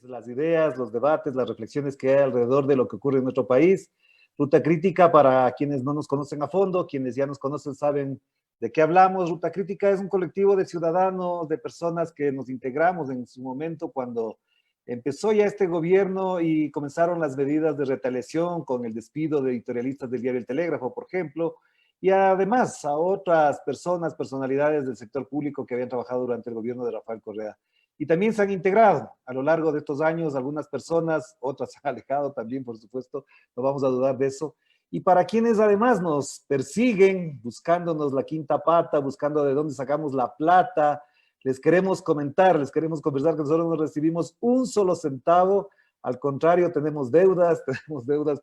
las ideas, los debates, las reflexiones que hay alrededor de lo que ocurre en nuestro país. Ruta Crítica, para quienes no nos conocen a fondo, quienes ya nos conocen saben de qué hablamos. Ruta Crítica es un colectivo de ciudadanos, de personas que nos integramos en su momento cuando empezó ya este gobierno y comenzaron las medidas de retaliación con el despido de editorialistas del diario El Telégrafo, por ejemplo, y además a otras personas, personalidades del sector público que habían trabajado durante el gobierno de Rafael Correa. Y también se han integrado a lo largo de estos años algunas personas, otras se han alejado también, por supuesto, no vamos a dudar de eso. Y para quienes además nos persiguen, buscándonos la quinta pata, buscando de dónde sacamos la plata, les queremos comentar, les queremos conversar que nosotros no recibimos un solo centavo, al contrario, tenemos deudas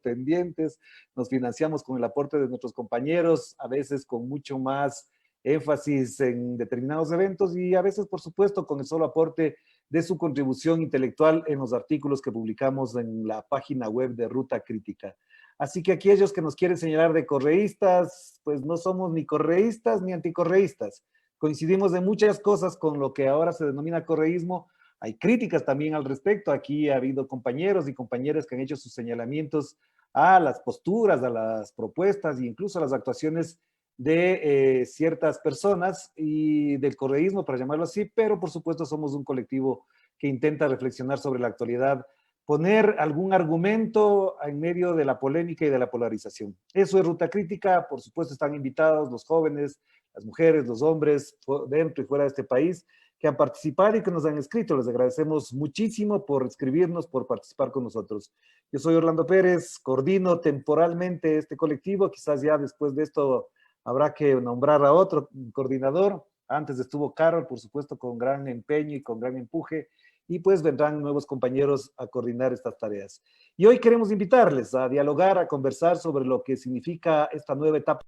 pendientes, nos financiamos con el aporte de nuestros compañeros, a veces con mucho más énfasis en determinados eventos y a veces, por supuesto, con el solo aporte de su contribución intelectual en los artículos que publicamos en la página web de Ruta Crítica. Así que aquellos que nos quieren señalar de correístas, pues no somos ni correístas ni anticorreístas. Coincidimos en muchas cosas con lo que ahora se denomina correísmo. Hay críticas también al respecto. Aquí ha habido compañeros y compañeras que han hecho sus señalamientos a las posturas, a las propuestas e incluso a las actuaciones de ciertas personas y del correísmo, para llamarlo así, pero por supuesto somos un colectivo que intenta reflexionar sobre la actualidad, poner algún argumento en medio de la polémica y de la polarización. Eso es Ruta Crítica, por supuesto están invitados los jóvenes, las mujeres, los hombres, dentro y fuera de este país, que han participado y que nos han escrito. Les agradecemos muchísimo por escribirnos, por participar con nosotros. Yo soy Orlando Pérez, coordino temporalmente este colectivo, quizás ya después de esto habrá que nombrar a otro coordinador. Antes estuvo Carol, por supuesto, con gran empeño y con gran empuje, y pues vendrán nuevos compañeros a coordinar estas tareas. Y hoy queremos invitarles a dialogar, a conversar sobre lo que significa esta nueva etapa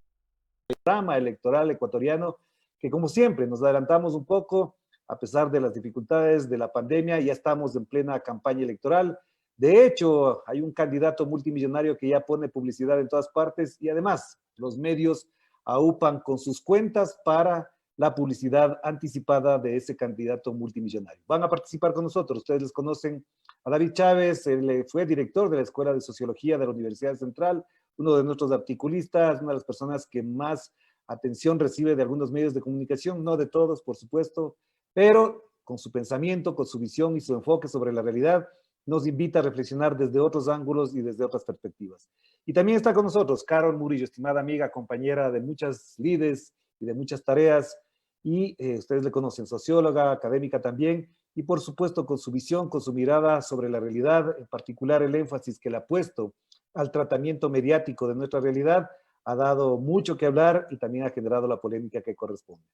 del programa electoral ecuatoriano, que como siempre nos adelantamos un poco, a pesar de las dificultades de la pandemia, ya estamos en plena campaña electoral. De hecho, hay un candidato multimillonario que ya pone publicidad en todas partes y además los medios aupan con sus cuentas para la publicidad anticipada de ese candidato multimillonario. Van a participar con nosotros. Ustedes les conocen a David Chávez, él fue director de la Escuela de Sociología de la Universidad Central, uno de nuestros articulistas, una de las personas que más atención recibe de algunos medios de comunicación, no de todos, por supuesto, pero con su pensamiento, con su visión y su enfoque sobre la realidad, nos invita a reflexionar desde otros ángulos y desde otras perspectivas. Y también está con nosotros Carol Murillo, estimada amiga, compañera de muchas lides y de muchas tareas, y ustedes le conocen, socióloga, académica también, y por supuesto con su visión, con su mirada sobre la realidad, en particular el énfasis que le ha puesto al tratamiento mediático de nuestra realidad, ha dado mucho que hablar y también ha generado la polémica que corresponde.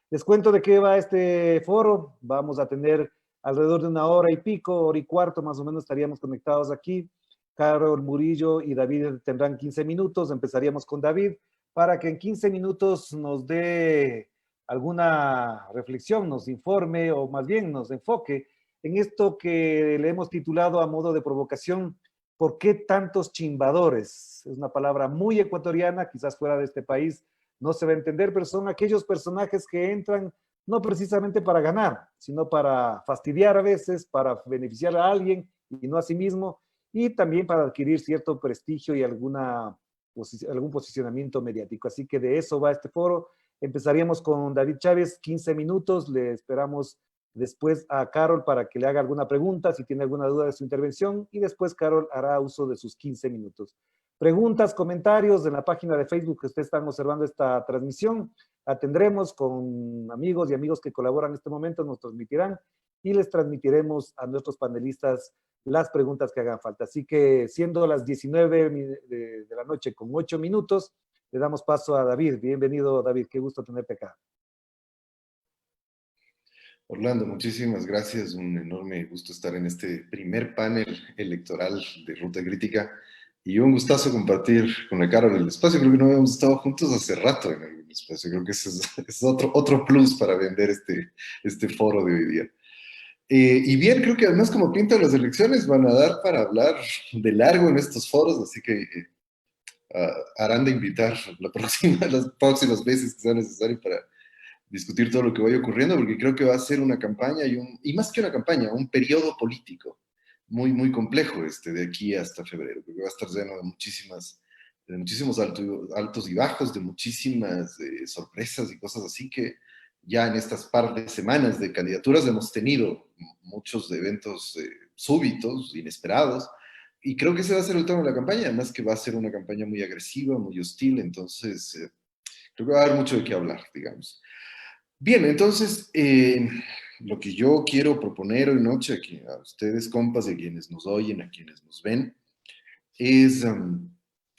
Les cuento de qué va este foro. Vamos a tener alrededor de una hora y pico, hora y cuarto más o menos estaríamos conectados aquí. Carol Murillo y David tendrán 15 minutos. Empezaríamos con David para que en 15 minutos nos dé alguna reflexión, nos informe o más bien nos enfoque en esto que le hemos titulado a modo de provocación, ¿por qué tantos chimbadores? Es una palabra muy ecuatoriana, quizás fuera de este país no se va a entender, pero son aquellos personajes que entran no precisamente para ganar, sino para fastidiar a veces, para beneficiar a alguien y no a sí mismo, y también para adquirir cierto prestigio y algún posicionamiento mediático. Así que de eso va este foro. Empezaríamos con David Chávez, 15 minutos, le esperamos después a Carol para que le haga alguna pregunta, si tiene alguna duda de su intervención, y después Carol hará uso de sus 15 minutos. Preguntas, comentarios en la página de Facebook que ustedes están observando esta transmisión, la tendremos con amigos y amigos que colaboran en este momento, nos transmitirán y les transmitiremos a nuestros panelistas las preguntas que hagan falta. Así que siendo las 19 de la noche con 8 minutos, le damos paso a David. Bienvenido, David, qué gusto tenerte acá. Orlando, muchísimas gracias. Un enorme gusto estar en este primer panel electoral de Ruta Crítica y un gustazo compartir con la Carol el espacio. Creo que no habíamos estado juntos hace rato en algún espacio. Creo que ese es otro plus para vender este foro de hoy día. Y bien, creo que además como pintan las elecciones van a dar para hablar de largo en estos foros, así que harán de invitar las próximas veces que sea necesario para discutir todo lo que vaya ocurriendo, porque creo que va a ser una campaña y más que una campaña, un periodo político muy, muy complejo de aquí hasta febrero. Creo que va a estar lleno de muchísimos altos y bajos, de muchísimas sorpresas y cosas así que ya en estas par de semanas de candidaturas hemos tenido muchos eventos súbitos, inesperados, y creo que ese va a ser el tono de la campaña, además que va a ser una campaña muy agresiva, muy hostil, entonces creo que va a haber mucho de qué hablar, digamos. Bien, entonces, lo que yo quiero proponer hoy noche aquí a ustedes, compas, y a quienes nos oyen, a quienes nos ven, es,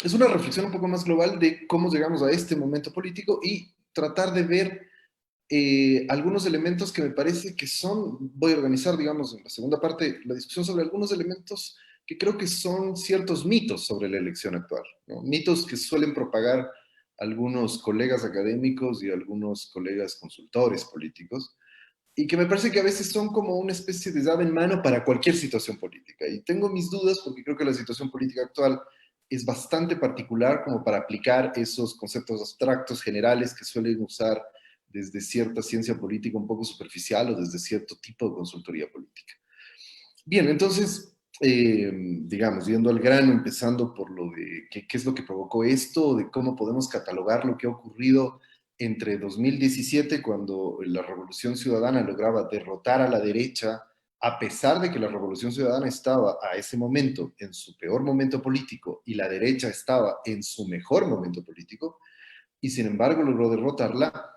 es una reflexión un poco más global de cómo llegamos a este momento político y tratar de ver algunos elementos que me parece que son, voy a organizar, digamos, en la segunda parte, la discusión sobre algunos elementos que creo que son ciertos mitos sobre la elección actual, ¿no? Mitos que suelen propagar algunos colegas académicos y algunos colegas consultores políticos, y que me parece que a veces son como una especie de llave en mano para cualquier situación política. Y tengo mis dudas porque creo que la situación política actual es bastante particular como para aplicar esos conceptos abstractos generales que suelen usar desde cierta ciencia política un poco superficial o desde cierto tipo de consultoría política. Bien, entonces, digamos, yendo al grano, empezando por lo de qué es lo que provocó esto, de cómo podemos catalogar lo que ha ocurrido entre 2017, cuando la Revolución Ciudadana lograba derrotar a la derecha, a pesar de que la Revolución Ciudadana estaba a ese momento en su peor momento político y la derecha estaba en su mejor momento político, y sin embargo logró derrotarla.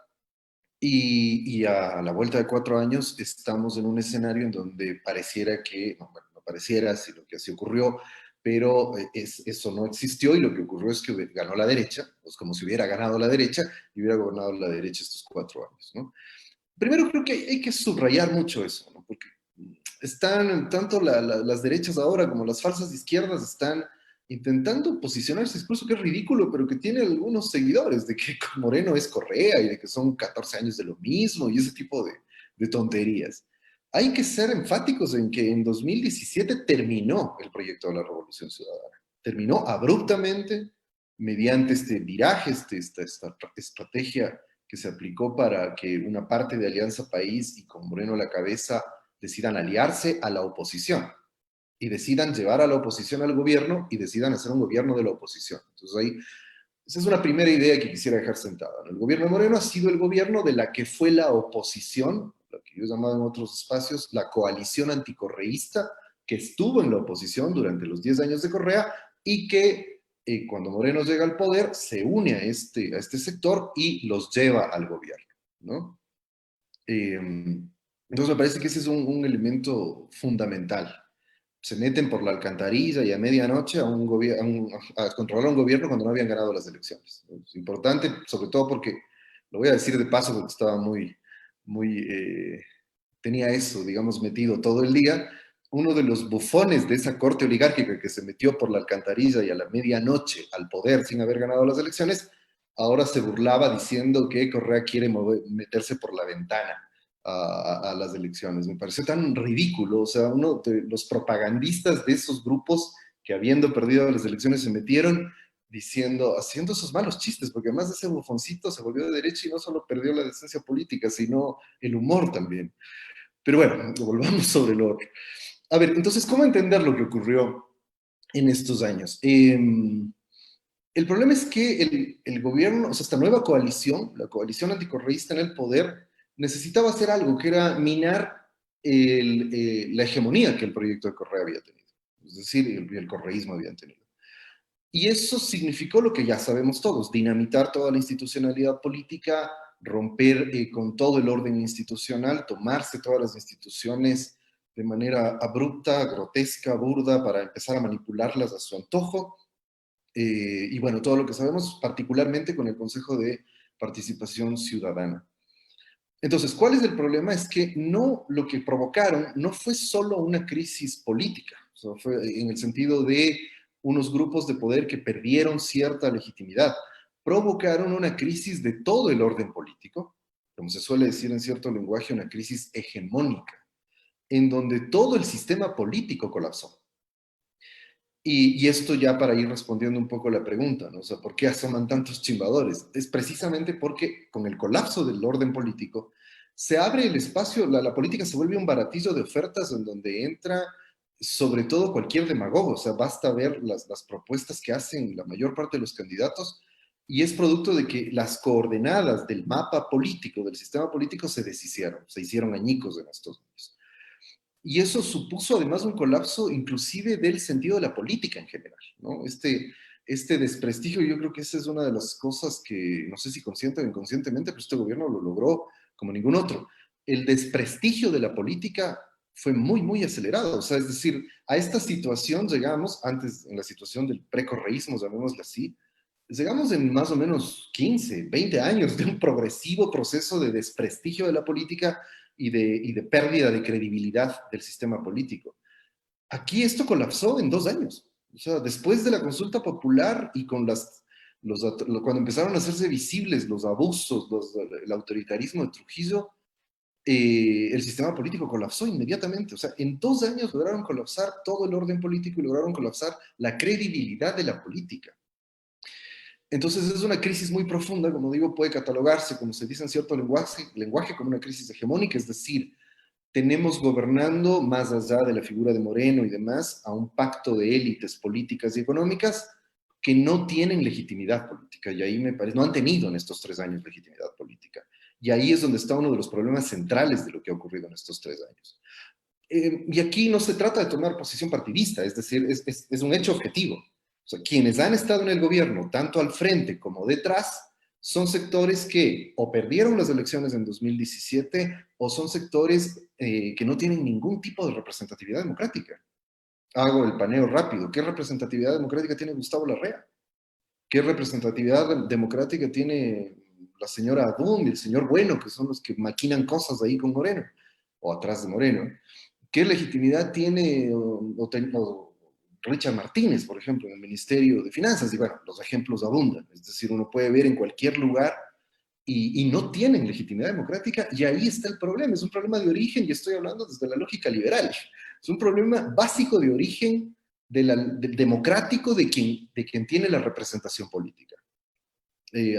Y a la vuelta de 4 años estamos en un escenario en donde pareciera que, no, bueno, no pareciera, sino que así ocurrió, pero eso no existió y lo que ocurrió es que ganó la derecha, pues como si hubiera ganado la derecha y hubiera gobernado la derecha estos 4 años, ¿no? Primero creo que hay que subrayar mucho eso, ¿no? Porque están, tanto las derechas ahora como las falsas izquierdas están intentando posicionarse, incluso que es ridículo, pero que tiene algunos seguidores, de que Moreno es Correa y de que son 14 años de lo mismo y ese tipo de tonterías. Hay que ser enfáticos en que en 2017 terminó el proyecto de la Revolución Ciudadana. Terminó abruptamente mediante este viraje, esta estrategia que se aplicó para que una parte de Alianza País y con Moreno a la cabeza decidan aliarse a la oposición y decidan llevar a la oposición al gobierno y decidan hacer un gobierno de la oposición. Entonces ahí, esa es una primera idea que quisiera dejar sentada, ¿no? El gobierno de Moreno ha sido el gobierno de la que fue la oposición, lo que yo he llamado en otros espacios la coalición anticorreísta, que estuvo en la oposición durante los 10 años de Correa y que cuando Moreno llega al poder se une a este sector y los lleva al gobierno, ¿no? Entonces me parece que ese es un elemento fundamental. Se meten por la alcantarilla y a medianoche a controlar un gobierno cuando no habían ganado las elecciones. Es importante, sobre todo porque, lo voy a decir de paso porque estaba tenía eso, digamos, metido todo el día. Uno de los bufones de esa corte oligárquica que se metió por la alcantarilla y a la medianoche al poder sin haber ganado las elecciones, ahora se burlaba diciendo que Correa quiere meterse por la ventana a las elecciones. Me pareció tan ridículo, o sea, uno de los propagandistas de esos grupos que habiendo perdido las elecciones se metieron haciendo esos malos chistes, porque además de ese bufoncito se volvió de derecha y no solo perdió la decencia política, sino el humor también. Pero bueno, volvamos sobre lo otro. A ver, entonces, ¿cómo entender lo que ocurrió en estos años? El problema es que el gobierno, o sea, esta nueva coalición, la coalición anticorreísta en el poder, necesitaba hacer algo que era minar la hegemonía que el proyecto de Correa había tenido, es decir, el correísmo había tenido. Y eso significó lo que ya sabemos todos: dinamitar toda la institucionalidad política, romper con todo el orden institucional, tomarse todas las instituciones de manera abrupta, grotesca, burda, para empezar a manipularlas a su antojo. Y bueno, todo lo que sabemos, particularmente con el Consejo de Participación Ciudadana. Entonces, ¿cuál es el problema? Es que no, lo que provocaron no fue solo una crisis política, o sea, fue en el sentido de unos grupos de poder que perdieron cierta legitimidad. Provocaron una crisis de todo el orden político, como se suele decir en cierto lenguaje, una crisis hegemónica, en donde todo el sistema político colapsó. Y esto ya para ir respondiendo un poco la pregunta, ¿no? O sea, ¿por qué asoman tantos chimbadores? Es precisamente porque con el colapso del orden político se abre el espacio, la política se vuelve un baratillo de ofertas en donde entra sobre todo cualquier demagogo. O sea, basta ver las propuestas que hacen la mayor parte de los candidatos y es producto de que las coordenadas del mapa político, del sistema político, se deshicieron, se hicieron añicos en estos años. Y eso supuso además un colapso inclusive del sentido de la política en general, ¿no? Este desprestigio, yo creo que esa es una de las cosas que, no sé si consciente o inconscientemente, pero este gobierno lo logró como ningún otro. El desprestigio de la política fue muy, muy acelerado. O sea, es decir, a esta situación llegamos, antes en la situación del precorreísmo, llamémosla así, llegamos en más o menos 15, 20 años de un progresivo proceso de desprestigio de la política y de pérdida de credibilidad del sistema político. Aquí esto colapsó en 2 años. O sea, después de la consulta popular y con cuando empezaron a hacerse visibles los abusos, el autoritarismo de Trujillo, el sistema político colapsó inmediatamente. O sea, en 2 años lograron colapsar todo el orden político y lograron colapsar la credibilidad de la política. Entonces es una crisis muy profunda, como digo, puede catalogarse, como se dice en cierto lenguaje como una crisis hegemónica, es decir, tenemos gobernando, más allá de la figura de Moreno y demás, a un pacto de élites políticas y económicas que no tienen legitimidad política, y ahí me parece, no han tenido en estos 3 años legitimidad política. Y ahí es donde está uno de los problemas centrales de lo que ha ocurrido en estos 3 años. Y aquí no se trata de tomar posición partidista, es decir, es un hecho objetivo. O sea, quienes han estado en el gobierno, tanto al frente como detrás, son sectores que o perdieron las elecciones en 2017 o son sectores que no tienen ningún tipo de representatividad democrática. Hago el paneo rápido. ¿Qué representatividad democrática tiene Gustavo Larrea? ¿Qué representatividad democrática tiene la señora Adún y el señor Bueno, que son los que maquinan cosas ahí con Moreno, o atrás de Moreno? ¿Qué legitimidad tiene Richard Martínez, por ejemplo, en el Ministerio de Finanzas? Y bueno, los ejemplos abundan. Es decir, uno puede ver en cualquier lugar y no tienen legitimidad democrática, y ahí está el problema. Es un problema de origen, y estoy hablando desde la lógica liberal. Es un problema básico de origen democrático de quien tiene la representación política.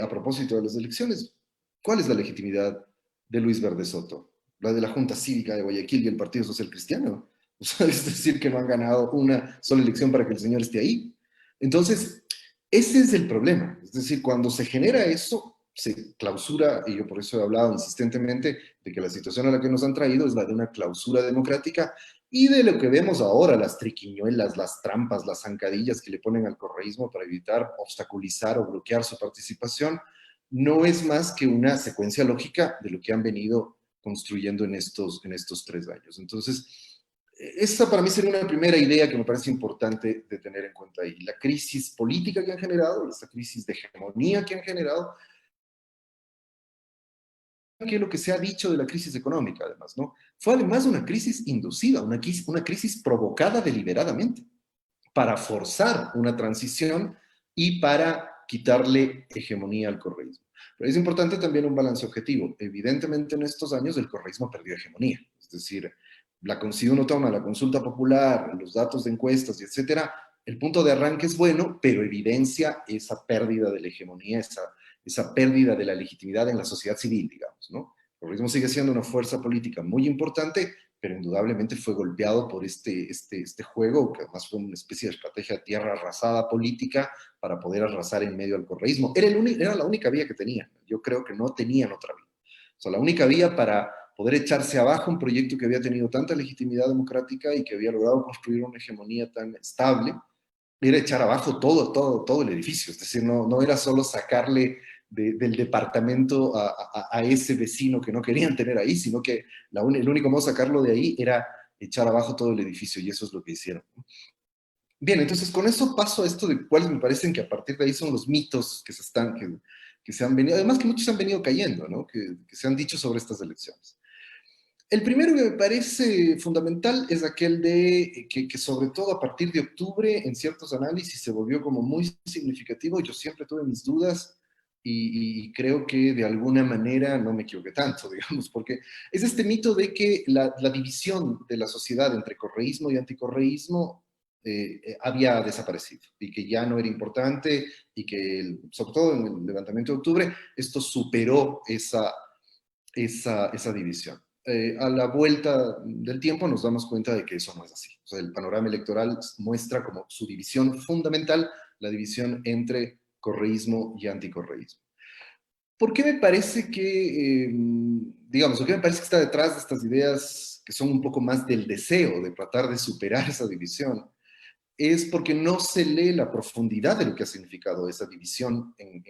A propósito de las elecciones, ¿cuál es la legitimidad de Luis Verde Soto? La de la Junta Cívica de Guayaquil y el Partido Social Cristiano. O sea, es decir, que no han ganado una sola elección para que el señor esté ahí. Entonces, ese es el problema. Es decir, cuando se genera eso, se clausura, y yo por eso he hablado insistentemente de que la situación a la que nos han traído es la de una clausura democrática y de lo que vemos ahora, las triquiñuelas, las trampas, las zancadillas que le ponen al correísmo para evitar obstaculizar o bloquear su participación, no es más que una secuencia lógica de lo que han venido construyendo en estos 3 años. Entonces, esa para mí sería una primera idea que me parece importante de tener en cuenta ahí. La crisis política que han generado, esta crisis de hegemonía que han generado, que es lo que se ha dicho de la crisis económica, además, ¿no? Fue además una crisis inducida, una crisis provocada deliberadamente para forzar una transición y para quitarle hegemonía al correísmo. Pero es importante también un balance objetivo. Evidentemente en estos años el correísmo perdió hegemonía, es decir, si uno toma la consulta popular, los datos de encuestas y etcétera, el punto de arranque es bueno, pero evidencia esa pérdida de la hegemonía, esa pérdida de la legitimidad en la sociedad civil, digamos, ¿no? El correísmo sigue siendo una fuerza política muy importante, pero indudablemente fue golpeado por este juego, que además fue una especie de estrategia de tierra arrasada política para poder arrasar en medio al correísmo. Era la única vía que tenían. Yo creo que no tenían otra vía. O sea, la única vía para poder echarse abajo un proyecto que había tenido tanta legitimidad democrática y que había logrado construir una hegemonía tan estable, era echar abajo todo el edificio. Es decir, no era solo sacarle del departamento a ese vecino que no querían tener ahí, sino que el único modo de sacarlo de ahí era echar abajo todo el edificio, y eso es lo que hicieron. Bien, entonces con eso paso a esto de cuáles me parecen que a partir de ahí son los mitos que se han venido, además que muchos se han venido cayendo, ¿no? Que se han dicho sobre estas elecciones. El primero que me parece fundamental es aquel de que sobre todo a partir de octubre en ciertos análisis se volvió como muy significativo. Yo siempre tuve mis dudas y creo que de alguna manera no me equivoqué tanto, digamos, porque es este mito de que la división de la sociedad entre correísmo y anticorreísmo había desaparecido y que ya no era importante y que, sobre todo en el levantamiento de octubre, esto superó esa división. a la vuelta del tiempo nos damos cuenta de que eso no es así. O sea, el panorama electoral muestra como su división fundamental, la división entre correísmo y anticorreísmo. ¿Por qué me parece que, digamos, o qué me parece que está detrás de estas ideas que son un poco más del deseo de tratar de superar esa división? Es porque no se lee la profundidad de lo que ha significado esa división en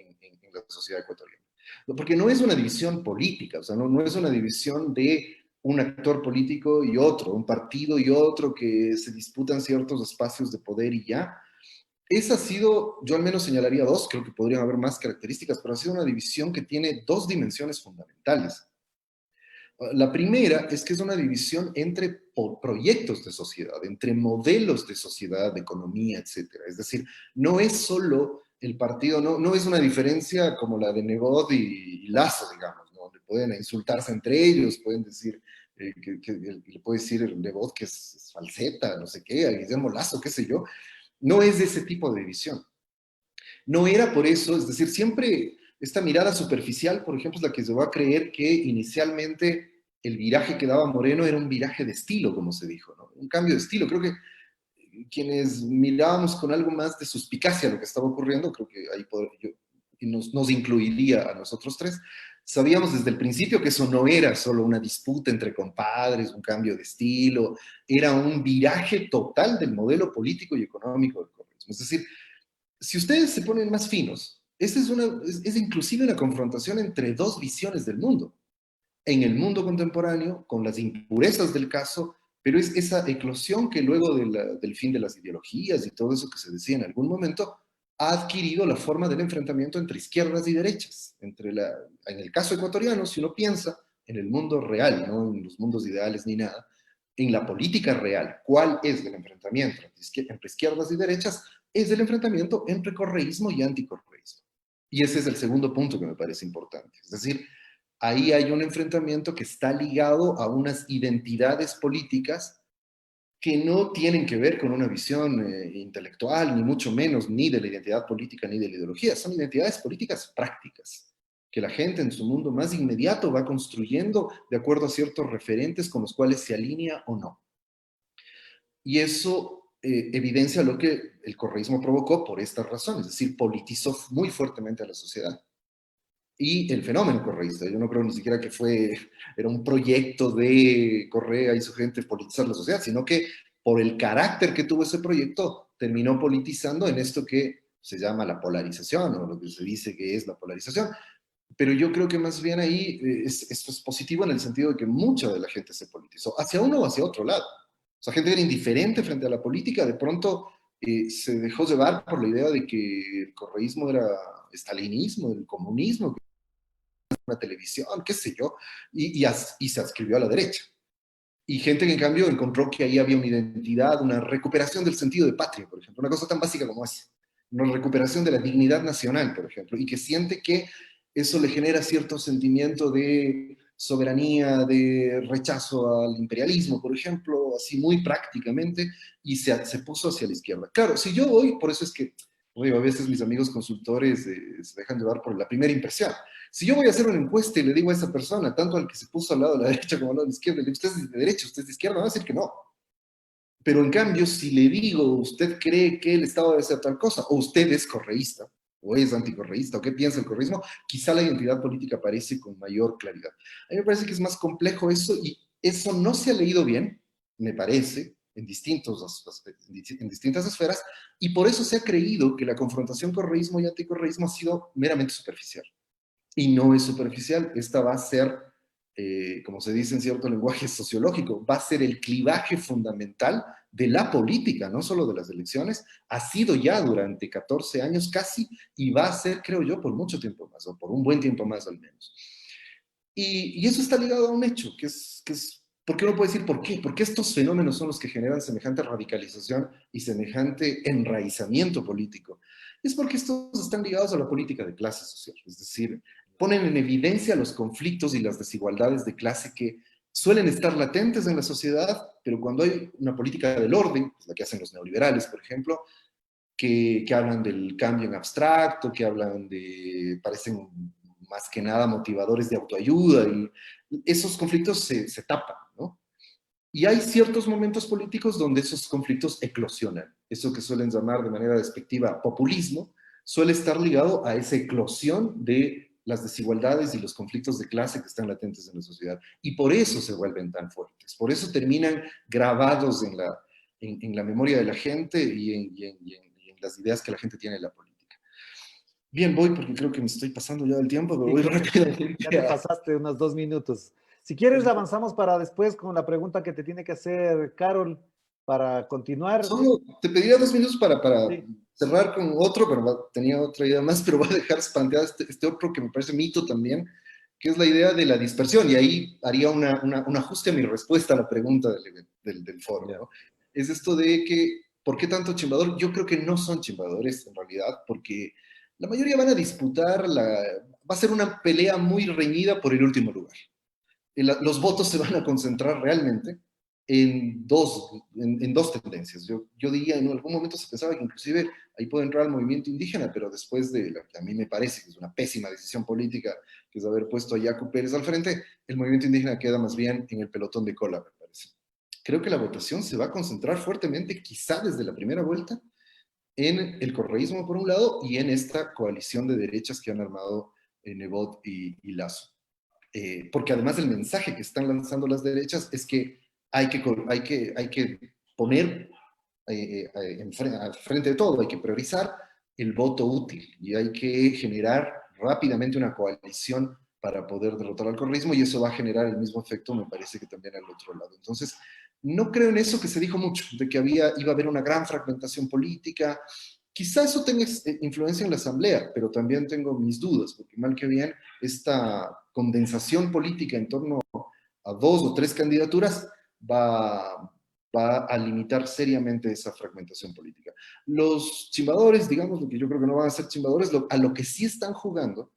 la sociedad ecuatoriana. Porque no es una división política, o sea, no es una división de un actor político y otro, un partido y otro que se disputan ciertos espacios de poder y ya. Esa ha sido, yo al menos señalaría dos, creo que podrían haber más características, pero ha sido una división que tiene dos dimensiones fundamentales. La primera es que es una división entre proyectos de sociedad, entre modelos de sociedad, de economía, etcétera. Es decir, no es solo el partido, no es una diferencia como la de Nebot y Lazo, digamos, ¿no? Donde pueden insultarse entre ellos, pueden decir, le puede decir Nebot que es falseta, no sé qué, a Guillermo Lazo, qué sé yo. No es de ese tipo de división. No era por eso, es decir, siempre esta mirada superficial, por ejemplo, es la que se va a creer que inicialmente el viraje que daba Moreno era un viraje de estilo, como se dijo, ¿no? Un cambio de estilo. Creo que quienes mirábamos con algo más de suspicacia lo que estaba ocurriendo, creo que ahí nos incluiría a nosotros tres, sabíamos desde el principio que eso no era solo una disputa entre compadres, un cambio de estilo, era un viraje total del modelo político y económico del correísmo. Es decir, si ustedes se ponen más finos, esta es inclusive una confrontación entre dos visiones del mundo. En el mundo contemporáneo, con las impurezas del caso, pero es esa eclosión que luego del fin de las ideologías y todo eso que se decía en algún momento, ha adquirido la forma del enfrentamiento entre izquierdas y derechas. En el caso ecuatoriano, si uno piensa en el mundo real, no en los mundos ideales ni nada, en la política real, ¿cuál es el enfrentamiento entre izquierdas y derechas? Es el enfrentamiento entre correísmo y anticorreísmo. Y ese es el segundo punto que me parece importante. Es decir, ahí hay un enfrentamiento que está ligado a unas identidades políticas que no tienen que ver con una visión intelectual, ni mucho menos, ni de la identidad política, ni de la ideología. Son identidades políticas prácticas, que la gente en su mundo más inmediato va construyendo de acuerdo a ciertos referentes con los cuales se alinea o no. Y eso evidencia lo que el correísmo provocó por estas razones, es decir, politizó muy fuertemente a la sociedad. Y el fenómeno correísta, yo no creo ni siquiera que era un proyecto de Correa y su gente politizar la sociedad, sino que por el carácter que tuvo ese proyecto, terminó politizando en esto que se llama la polarización, o lo que se dice que es la polarización. Pero yo creo que más bien ahí esto es positivo en el sentido de que mucha de la gente se politizó, hacia uno o hacia otro lado. O sea, gente era indiferente frente a la política, de pronto se dejó llevar por la idea de que el correísmo era estalinismo, el comunismo, una televisión, qué sé yo, y se adscribió a la derecha. Y gente que en cambio encontró que ahí había una identidad, una recuperación del sentido de patria, por ejemplo, una cosa tan básica como esa, una recuperación de la dignidad nacional, por ejemplo, y que siente que eso le genera cierto sentimiento de soberanía, de rechazo al imperialismo, por ejemplo, así muy prácticamente, y se puso hacia la izquierda. Claro, si yo voy, por eso es que oye, a veces mis amigos consultores se dejan llevar por la primera impresión. Si yo voy a hacer una encuesta y le digo a esa persona, tanto al que se puso al lado de la derecha como al lado de la izquierda, le digo, ¿usted es de derecha, usted es de izquierda? Va a decir que no. Pero en cambio, si le digo, ¿usted cree que el Estado debe ser tal cosa? O usted es correísta, o es anticorreísta, o qué piensa el correísmo, quizá la identidad política aparece con mayor claridad. A mí me parece que es más complejo eso, y eso no se ha leído bien, me parece, en distintas esferas, y por eso se ha creído que la confrontación correísmo y anticorreísmo ha sido meramente superficial. Y no es superficial, esta va a ser, como se dice en cierto lenguaje sociológico, va a ser el clivaje fundamental de la política, no solo de las elecciones, ha sido ya durante 14 años casi, y va a ser, creo yo, por mucho tiempo más, o por un buen tiempo más al menos. Y eso está ligado a un hecho, ¿por qué uno puede decir por qué? Porque estos fenómenos son los que generan semejante radicalización y semejante enraizamiento político. Es porque estos están ligados a la política de clase social, es decir, ponen en evidencia los conflictos y las desigualdades de clase que suelen estar latentes en la sociedad, pero cuando hay una política del orden, pues la que hacen los neoliberales, por ejemplo, que hablan del cambio en abstracto, que hablan parecen más que nada motivadores de autoayuda, y esos conflictos se tapan, ¿no? Y hay ciertos momentos políticos donde esos conflictos eclosionan. Eso que suelen llamar de manera despectiva populismo, suele estar ligado a esa eclosión de las desigualdades y los conflictos de clase que están latentes en la sociedad. Y por eso se vuelven tan fuertes, por eso terminan grabados en la memoria de la gente y en las ideas que la gente tiene de la política. Bien, voy porque creo que me estoy pasando ya del tiempo, pero Sí, voy creo que rápidamente. ya te pasaste unos 2 minutos. Si quieres, avanzamos para después con la pregunta que te tiene que hacer Carol para continuar. Solo te pediría 2 minutos para Sí, cerrar con otro, pero tenía otra idea más, pero voy a dejar planteado este otro que me parece mito también, que es la idea de la dispersión, y ahí haría un ajuste a mi respuesta a la pregunta del foro, ya. ¿no? Es esto de que, ¿por qué tanto chimbador? Yo creo que no son chimbadores en realidad, porque la mayoría van a disputar, va a ser una pelea muy reñida por el último lugar. Los votos se van a concentrar realmente en dos tendencias. Yo diría, en algún momento se pensaba que inclusive ahí puede entrar el movimiento indígena, pero después de lo que a mí me parece que es una pésima decisión política, que es haber puesto a Yacu Pérez al frente, el movimiento indígena queda más bien en el pelotón de cola, me parece. Creo que la votación se va a concentrar fuertemente, quizá desde la primera vuelta, en el correísmo por un lado y en esta coalición de derechas que han armado Nebot y Lazo. Porque además el mensaje que están lanzando las derechas es que hay que poner al frente de todo, hay que priorizar el voto útil y hay que generar rápidamente una coalición para poder derrotar al correísmo, y eso va a generar el mismo efecto, me parece, que también al otro lado. Entonces, no creo en eso que se dijo mucho, de que iba a haber una gran fragmentación política. Quizá eso tenga influencia en la asamblea, pero también tengo mis dudas, porque mal que bien, esta condensación política en torno a 2 o 3 candidaturas va, va a limitar seriamente esa fragmentación política. Los chimbadores, digamos, lo que yo creo que no van a ser chimbadores, a lo que sí están jugando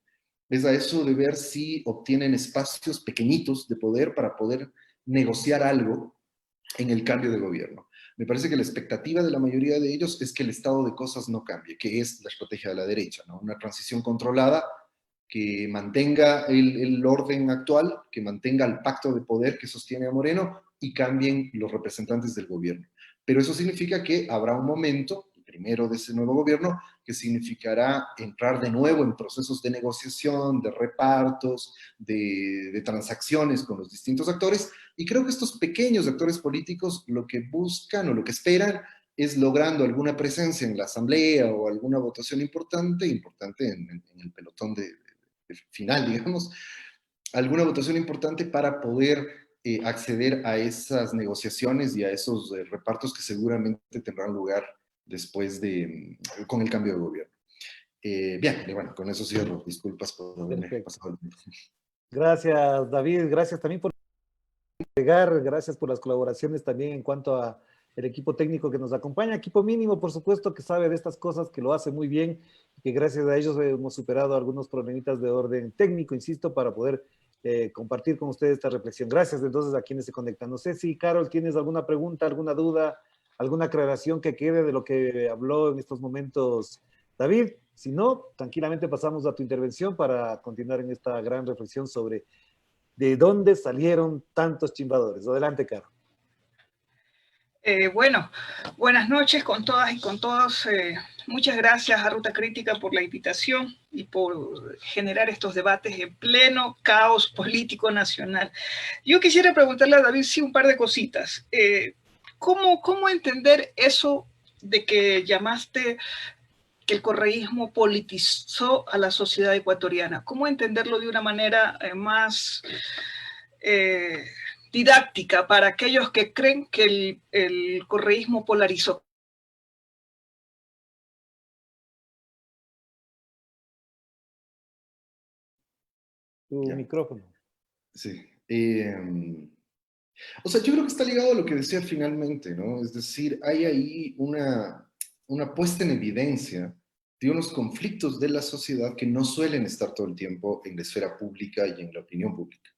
es a eso de ver si obtienen espacios pequeñitos de poder para poder negociar algo en el cambio de gobierno. Me parece que la expectativa de la mayoría de ellos es que el estado de cosas no cambie, que es la estrategia de la derecha, ¿no? Una transición controlada que mantenga el orden actual, que mantenga el pacto de poder que sostiene a Moreno y cambien los representantes del gobierno. Pero eso significa que habrá un momento, el primero de ese nuevo gobierno, que significará entrar de nuevo en procesos de negociación, de repartos, de transacciones con los distintos actores, y creo que estos pequeños actores políticos lo que buscan o lo que esperan es logrando alguna presencia en la asamblea o alguna votación importante en el pelotón de final, digamos, alguna votación importante para poder acceder a esas negociaciones y a esos repartos que seguramente tendrán lugar después con el cambio de gobierno. Bien, y bueno, con eso cierro. Disculpas por haberme Perfecto. pasado el tiempo. Gracias, David. Gracias también por llegar. Gracias por las colaboraciones también en cuanto a el equipo técnico que nos acompaña. Equipo mínimo, por supuesto, que sabe de estas cosas, que lo hace muy bien, que gracias a ellos hemos superado algunos problemitas de orden técnico, insisto, para poder compartir con ustedes esta reflexión. Gracias entonces a quienes se conectan. No sé si, Carol, tienes alguna pregunta, alguna duda, alguna aclaración que quede de lo que habló en estos momentos David. Si no, tranquilamente pasamos a tu intervención para continuar en esta gran reflexión sobre de dónde salieron tantos chimbadores. Adelante, Carol. Bueno, buenas noches con todas y con todos. Muchas gracias a Ruta Crítica por la invitación y por generar estos debates en pleno caos político nacional. Yo quisiera preguntarle a David, sí, un par de cositas. ¿Cómo entender eso de que llamaste que el correísmo politizó a la sociedad ecuatoriana? ¿Cómo entenderlo de una manera más didáctica para aquellos que creen que el correísmo polarizó? Tu Ya, micrófono. sí. O sea, yo creo que está ligado a lo que decía finalmente, ¿no? Es decir, hay ahí una puesta en evidencia de unos conflictos de la sociedad que no suelen estar todo el tiempo en la esfera pública y en la opinión pública.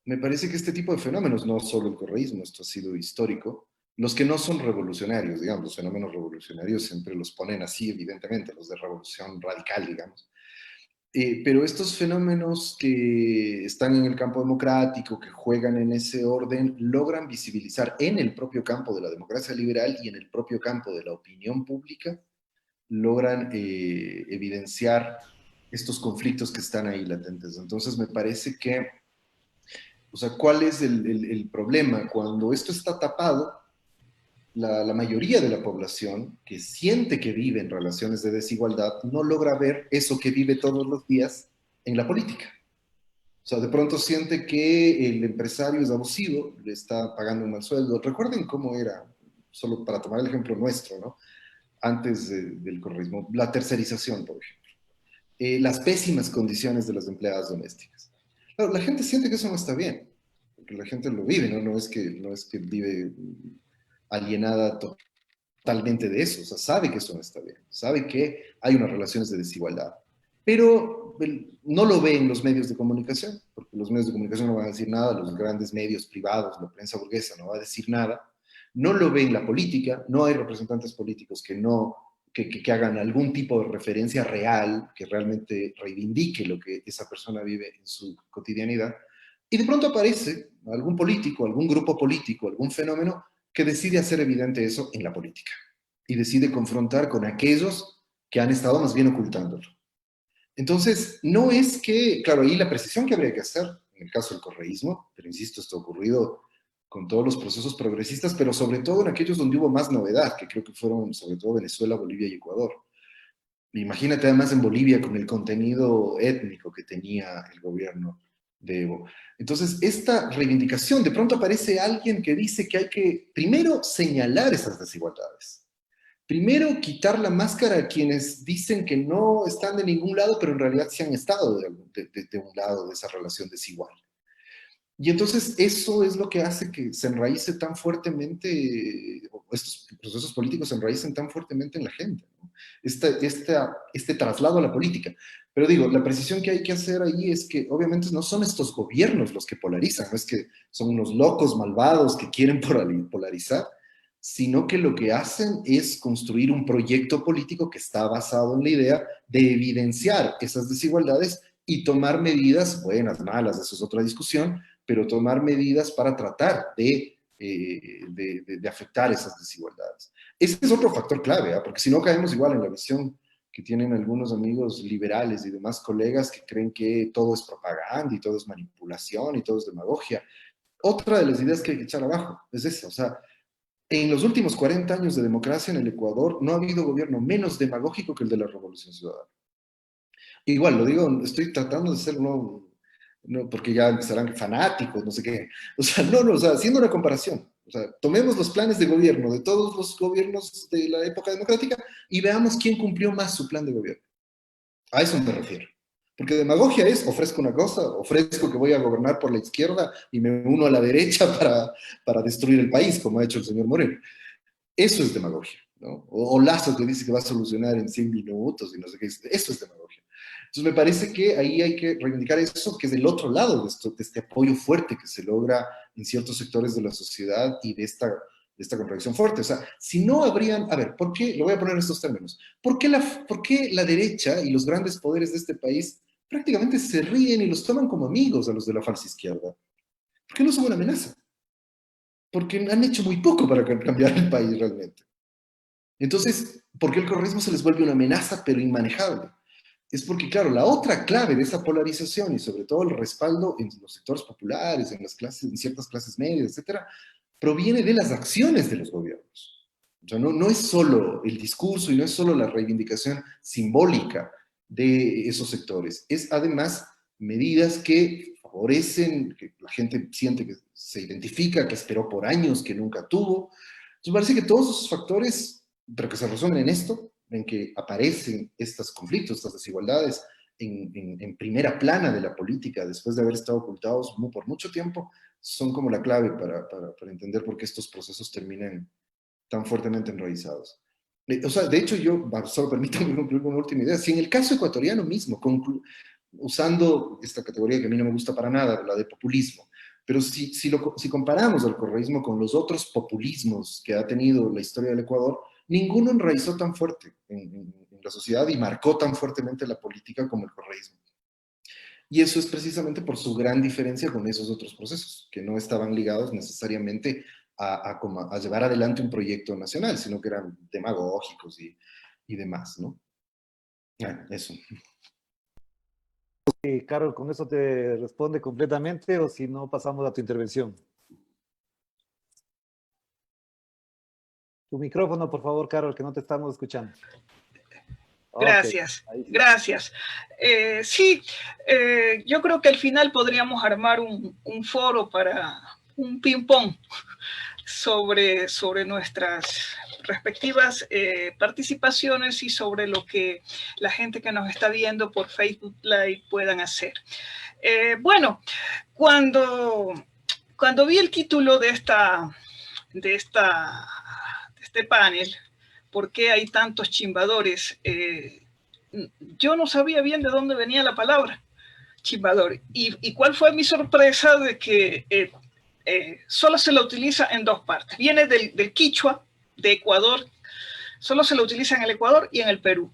Me parece que este tipo de fenómenos, no solo el correísmo, esto ha sido histórico, los que no son revolucionarios, digamos, los fenómenos revolucionarios siempre los ponen así, evidentemente, los de revolución radical, digamos, Pero estos fenómenos que están en el campo democrático, que juegan en ese orden, logran visibilizar en el propio campo de la democracia liberal y en el propio campo de la opinión pública, logran evidenciar estos conflictos que están ahí latentes. Entonces me parece que, o sea, ¿cuál es el problema? Cuando esto está tapado, la mayoría de la población que siente que vive en relaciones de desigualdad no logra ver eso que vive todos los días en la política. O sea, de pronto siente que el empresario es abusivo, le está pagando un mal sueldo. Recuerden cómo era, solo para tomar el ejemplo nuestro, ¿no? Antes del correísmo, la tercerización, por ejemplo. Las pésimas condiciones de las empleadas domésticas. Claro, la gente siente que eso no está bien, porque la gente lo vive, ¿no? No es que vive alienada totalmente de eso, o sea, sabe que eso no está bien, sabe que hay unas relaciones de desigualdad, pero no lo ve en los medios de comunicación, porque los medios de comunicación no van a decir nada, los grandes medios privados, la prensa burguesa no va a decir nada, no lo ve en la política, no hay representantes políticos que hagan algún tipo de referencia real, que realmente reivindique lo que esa persona vive en su cotidianidad, y de pronto aparece algún político, algún grupo político, algún fenómeno que decide hacer evidente eso en la política y decide confrontar con aquellos que han estado más bien ocultándolo. Entonces, no es que, claro, ahí la precisión que habría que hacer, en el caso del correísmo, pero insisto, esto ha ocurrido con todos los procesos progresistas, pero sobre todo en aquellos donde hubo más novedad, que creo que fueron sobre todo Venezuela, Bolivia y Ecuador. Imagínate además en Bolivia con el contenido étnico que tenía el gobierno de Evo. Entonces, esta reivindicación, de pronto aparece alguien que dice que hay que primero señalar esas desigualdades. Primero, quitar la máscara a quienes dicen que no están de ningún lado, pero en realidad sí han estado de un lado de esa relación desigual. Y entonces eso es lo que hace que se enraíce tan fuertemente, estos procesos políticos se enraícen tan fuertemente en la gente, ¿no? Este traslado a la política. Pero digo, la precisión que hay que hacer ahí es que obviamente no son estos gobiernos los que polarizan, no es que son unos locos malvados que quieren polarizar, sino que lo que hacen es construir un proyecto político que está basado en la idea de evidenciar esas desigualdades y tomar medidas, buenas, malas, eso es otra discusión, pero tomar medidas para tratar de afectar esas desigualdades. Ese es otro factor clave, ¿eh? Porque si no caemos igual en la visión que tienen algunos amigos liberales y demás colegas que creen que todo es propaganda y todo es manipulación y todo es demagogia. Otra de las ideas que hay que echar abajo es esa, o sea, en los últimos 40 años de democracia en el Ecuador no ha habido gobierno menos demagógico que el de la Revolución Ciudadana. Igual, lo digo, estoy tratando de ser no, porque ya empezarán fanáticos, no sé qué. O sea, no, o sea, haciendo una comparación. O sea, tomemos los planes de gobierno de todos los gobiernos de la época democrática y veamos quién cumplió más su plan de gobierno. A eso me refiero. Porque demagogia es, ofrezco una cosa, ofrezco que voy a gobernar por la izquierda y me uno a la derecha para destruir el país, como ha hecho el señor Moreno. Eso es demagogia, ¿no? O Lazo que dice que va a solucionar en 100 minutos y no sé qué. Eso es demagogia. Entonces me parece que ahí hay que reivindicar eso, que es del otro lado de este apoyo fuerte que se logra en ciertos sectores de la sociedad y de esta contradicción fuerte. O sea, si no habrían, a ver, ¿por qué? Lo voy a poner en estos términos. ¿Por qué la derecha y los grandes poderes de este país prácticamente se ríen y los toman como amigos a los de la falsa izquierda? ¿Por qué no son una amenaza? Porque han hecho muy poco para cambiar el país realmente. Entonces, ¿por qué el correísmo se les vuelve una amenaza pero inmanejable? Es porque, claro, la otra clave de esa polarización y sobre todo el respaldo en los sectores populares, en ciertas clases medias, etcétera, proviene de las acciones de los gobiernos. O sea, no es solo el discurso y no es solo la reivindicación simbólica de esos sectores, es además medidas que favorecen, que la gente siente que se identifica, que esperó por años, que nunca tuvo. Entonces, parece que todos esos factores, pero que se resumen en esto, en que aparecen estos conflictos, estas desigualdades en primera plana de la política, después de haber estado ocultados por mucho tiempo, son como la clave para entender por qué estos procesos terminan tan fuertemente enraizados. O sea, de hecho, yo, solo permítanme concluir con una última idea. Si en el caso ecuatoriano mismo, usando esta categoría que a mí no me gusta para nada, la de populismo, pero si comparamos el correísmo con los otros populismos que ha tenido la historia del Ecuador, ninguno enraizó tan fuerte en la sociedad y marcó tan fuertemente la política como el correísmo. Y eso es precisamente por su gran diferencia con esos otros procesos, que no estaban ligados necesariamente a llevar adelante un proyecto nacional, sino que eran demagógicos y demás, ¿no? Eso. Carol, ¿con eso te responde completamente o si no pasamos a tu intervención? Tu micrófono, por favor, Carol, que no te estamos escuchando. Gracias, okay, sí. Gracias. Sí, yo creo que al final podríamos armar un foro para un ping-pong sobre nuestras respectivas participaciones y sobre lo que la gente que nos está viendo por Facebook Live puedan hacer. Bueno, cuando vi el título de este panel, ¿por qué hay tantos chimbadores? Yo no sabía bien de dónde venía la palabra chimbador. Y cuál fue mi sorpresa de que solo se la utiliza en dos partes. Viene del quichua de Ecuador, solo se lo utiliza en el Ecuador y en el Perú.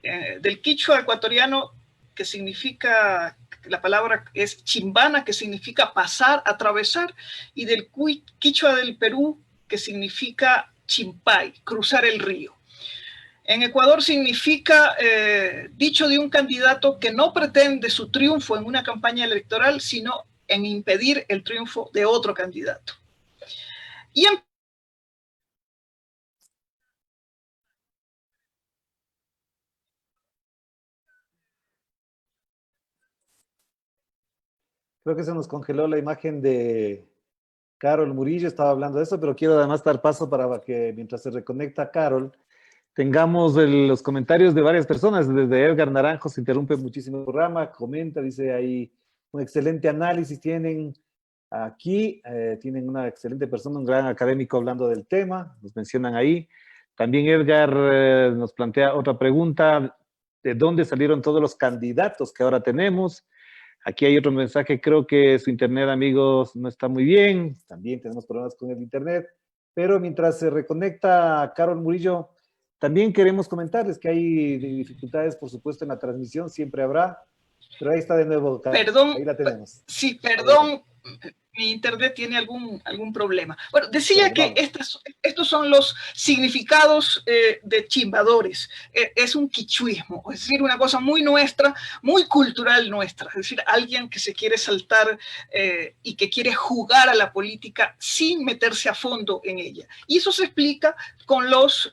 Del quichua ecuatoriano, que significa, la palabra es chimbana, que significa pasar, atravesar, y del quichua del Perú, que significa chimpay, cruzar el río. En Ecuador significa dicho de un candidato que no pretende su triunfo en una campaña electoral, sino en impedir el triunfo de otro candidato. Y Creo que se nos congeló la imagen de Carol Murillo, estaba hablando de eso, pero quiero además dar paso para que mientras se reconecta Carol, tengamos los comentarios de varias personas. Desde Edgar Naranjo se interrumpe muchísimo el programa, comenta, dice ahí un excelente análisis tienen aquí, tienen una excelente persona, un gran académico hablando del tema, nos mencionan ahí. También Edgar nos plantea otra pregunta, ¿de dónde salieron todos los candidatos que ahora tenemos? Aquí hay otro mensaje, creo que su internet, amigos, no está muy bien, también tenemos problemas con el internet, pero mientras se reconecta Carol Murillo, también queremos comentarles que hay dificultades, por supuesto, en la transmisión, siempre habrá, pero ahí está de nuevo, Carol. Perdón, ahí la tenemos. Sí, perdón, mi internet tiene algún problema. Bueno, decía que estos son los significados de chimbadores. Es un quichuismo, es decir, una cosa muy nuestra, muy cultural nuestra. Es decir, alguien que se quiere saltar y que quiere jugar a la política sin meterse a fondo en ella. Y eso se explica con los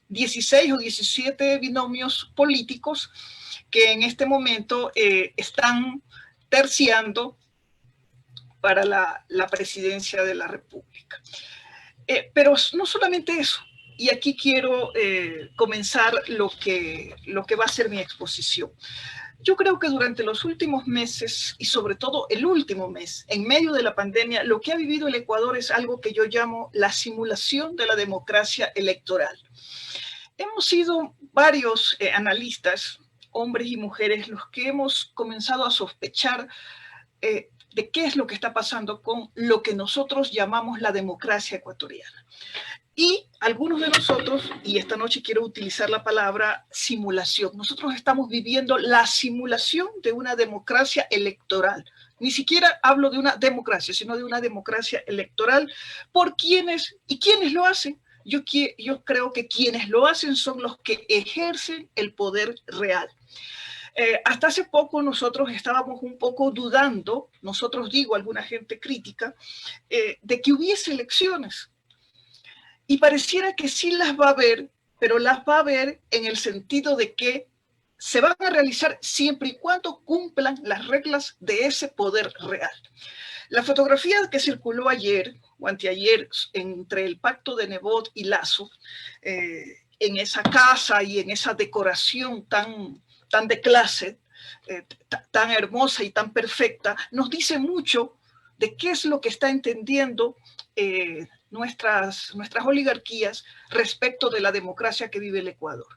16 o 17 binomios políticos que en este momento están terciando para la presidencia de la República. Pero no solamente eso, y aquí quiero comenzar lo que va a ser mi exposición. Yo creo que durante los últimos meses, y sobre todo el último mes, en medio de la pandemia, lo que ha vivido el Ecuador es algo que yo llamo la simulación de la democracia electoral. Hemos sido varios analistas, hombres y mujeres, los que hemos comenzado a sospechar de qué es lo que está pasando con lo que nosotros llamamos la democracia ecuatoriana. Y algunos de nosotros, y esta noche quiero utilizar la palabra simulación, nosotros estamos viviendo la simulación de una democracia electoral. Ni siquiera hablo de una democracia, sino de una democracia electoral. ¿Por quiénes y quiénes lo hacen? Yo creo que quienes lo hacen son los que ejercen el poder real. Hasta hace poco nosotros estábamos un poco dudando, nosotros digo, alguna gente crítica, de que hubiese elecciones. Y pareciera que sí las va a haber, pero las va a haber en el sentido de que se van a realizar siempre y cuando cumplan las reglas de ese poder real. La fotografía que circuló ayer o anteayer entre el pacto de Nebot y Lasso, en esa casa y en esa decoración tan de clase, tan hermosa y tan perfecta, nos dice mucho de qué es lo que está entendiendo nuestras oligarquías respecto de la democracia que vive el Ecuador.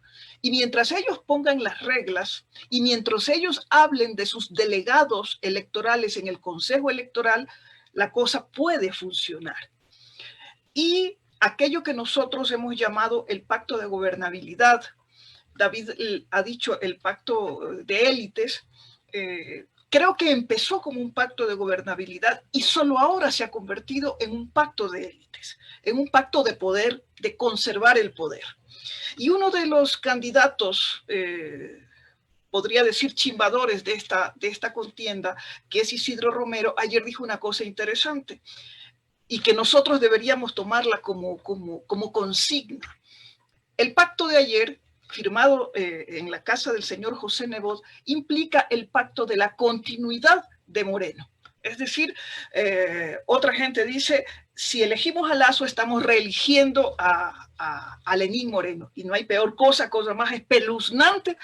Y mientras ellos pongan las reglas y mientras ellos hablen de sus delegados electorales en el Consejo Electoral, la cosa puede funcionar. Y aquello que nosotros hemos llamado el pacto de gobernabilidad. David ha dicho el pacto de élites. Creo que empezó como un pacto de gobernabilidad y solo ahora se ha convertido en un pacto de élites, en un pacto de poder, de conservar el poder. Y uno de los candidatos, podría decir chimbadores de esta contienda, que es Isidro Romero, ayer dijo una cosa interesante y que nosotros deberíamos tomarla como consigna. El pacto de ayer, firmado en la casa del señor José Nebot, implica el pacto de la continuidad de Moreno. Es decir, otra gente dice, si elegimos a Lasso, estamos reeligiendo a Lenín Moreno. Y no hay peor cosa más espeluznante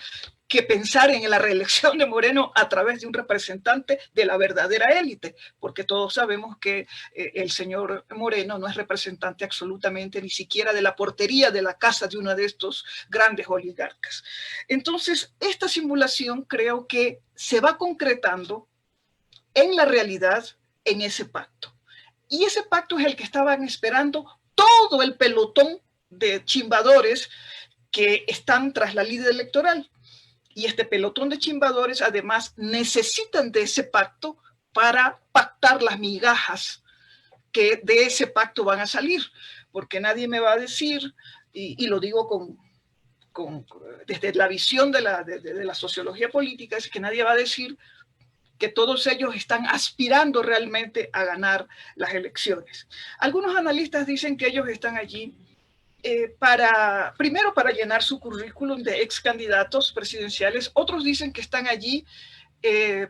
que pensar en la reelección de Moreno a través de un representante de la verdadera élite, porque todos sabemos que el señor Moreno no es representante absolutamente ni siquiera de la portería de la casa de uno de estos grandes oligarcas. Entonces, esta simulación creo que se va concretando en la realidad en ese pacto. Y ese pacto es el que estaban esperando todo el pelotón de chimbadores que están tras la línea electoral. Y este pelotón de chimbadores además necesitan de ese pacto para pactar las migajas que de ese pacto van a salir, porque nadie me va a decir, y lo digo desde la visión de la sociología política, es que nadie va a decir que todos ellos están aspirando realmente a ganar las elecciones. Algunos analistas dicen que ellos están allí primero para llenar su currículum de ex candidatos presidenciales, otros dicen que están allí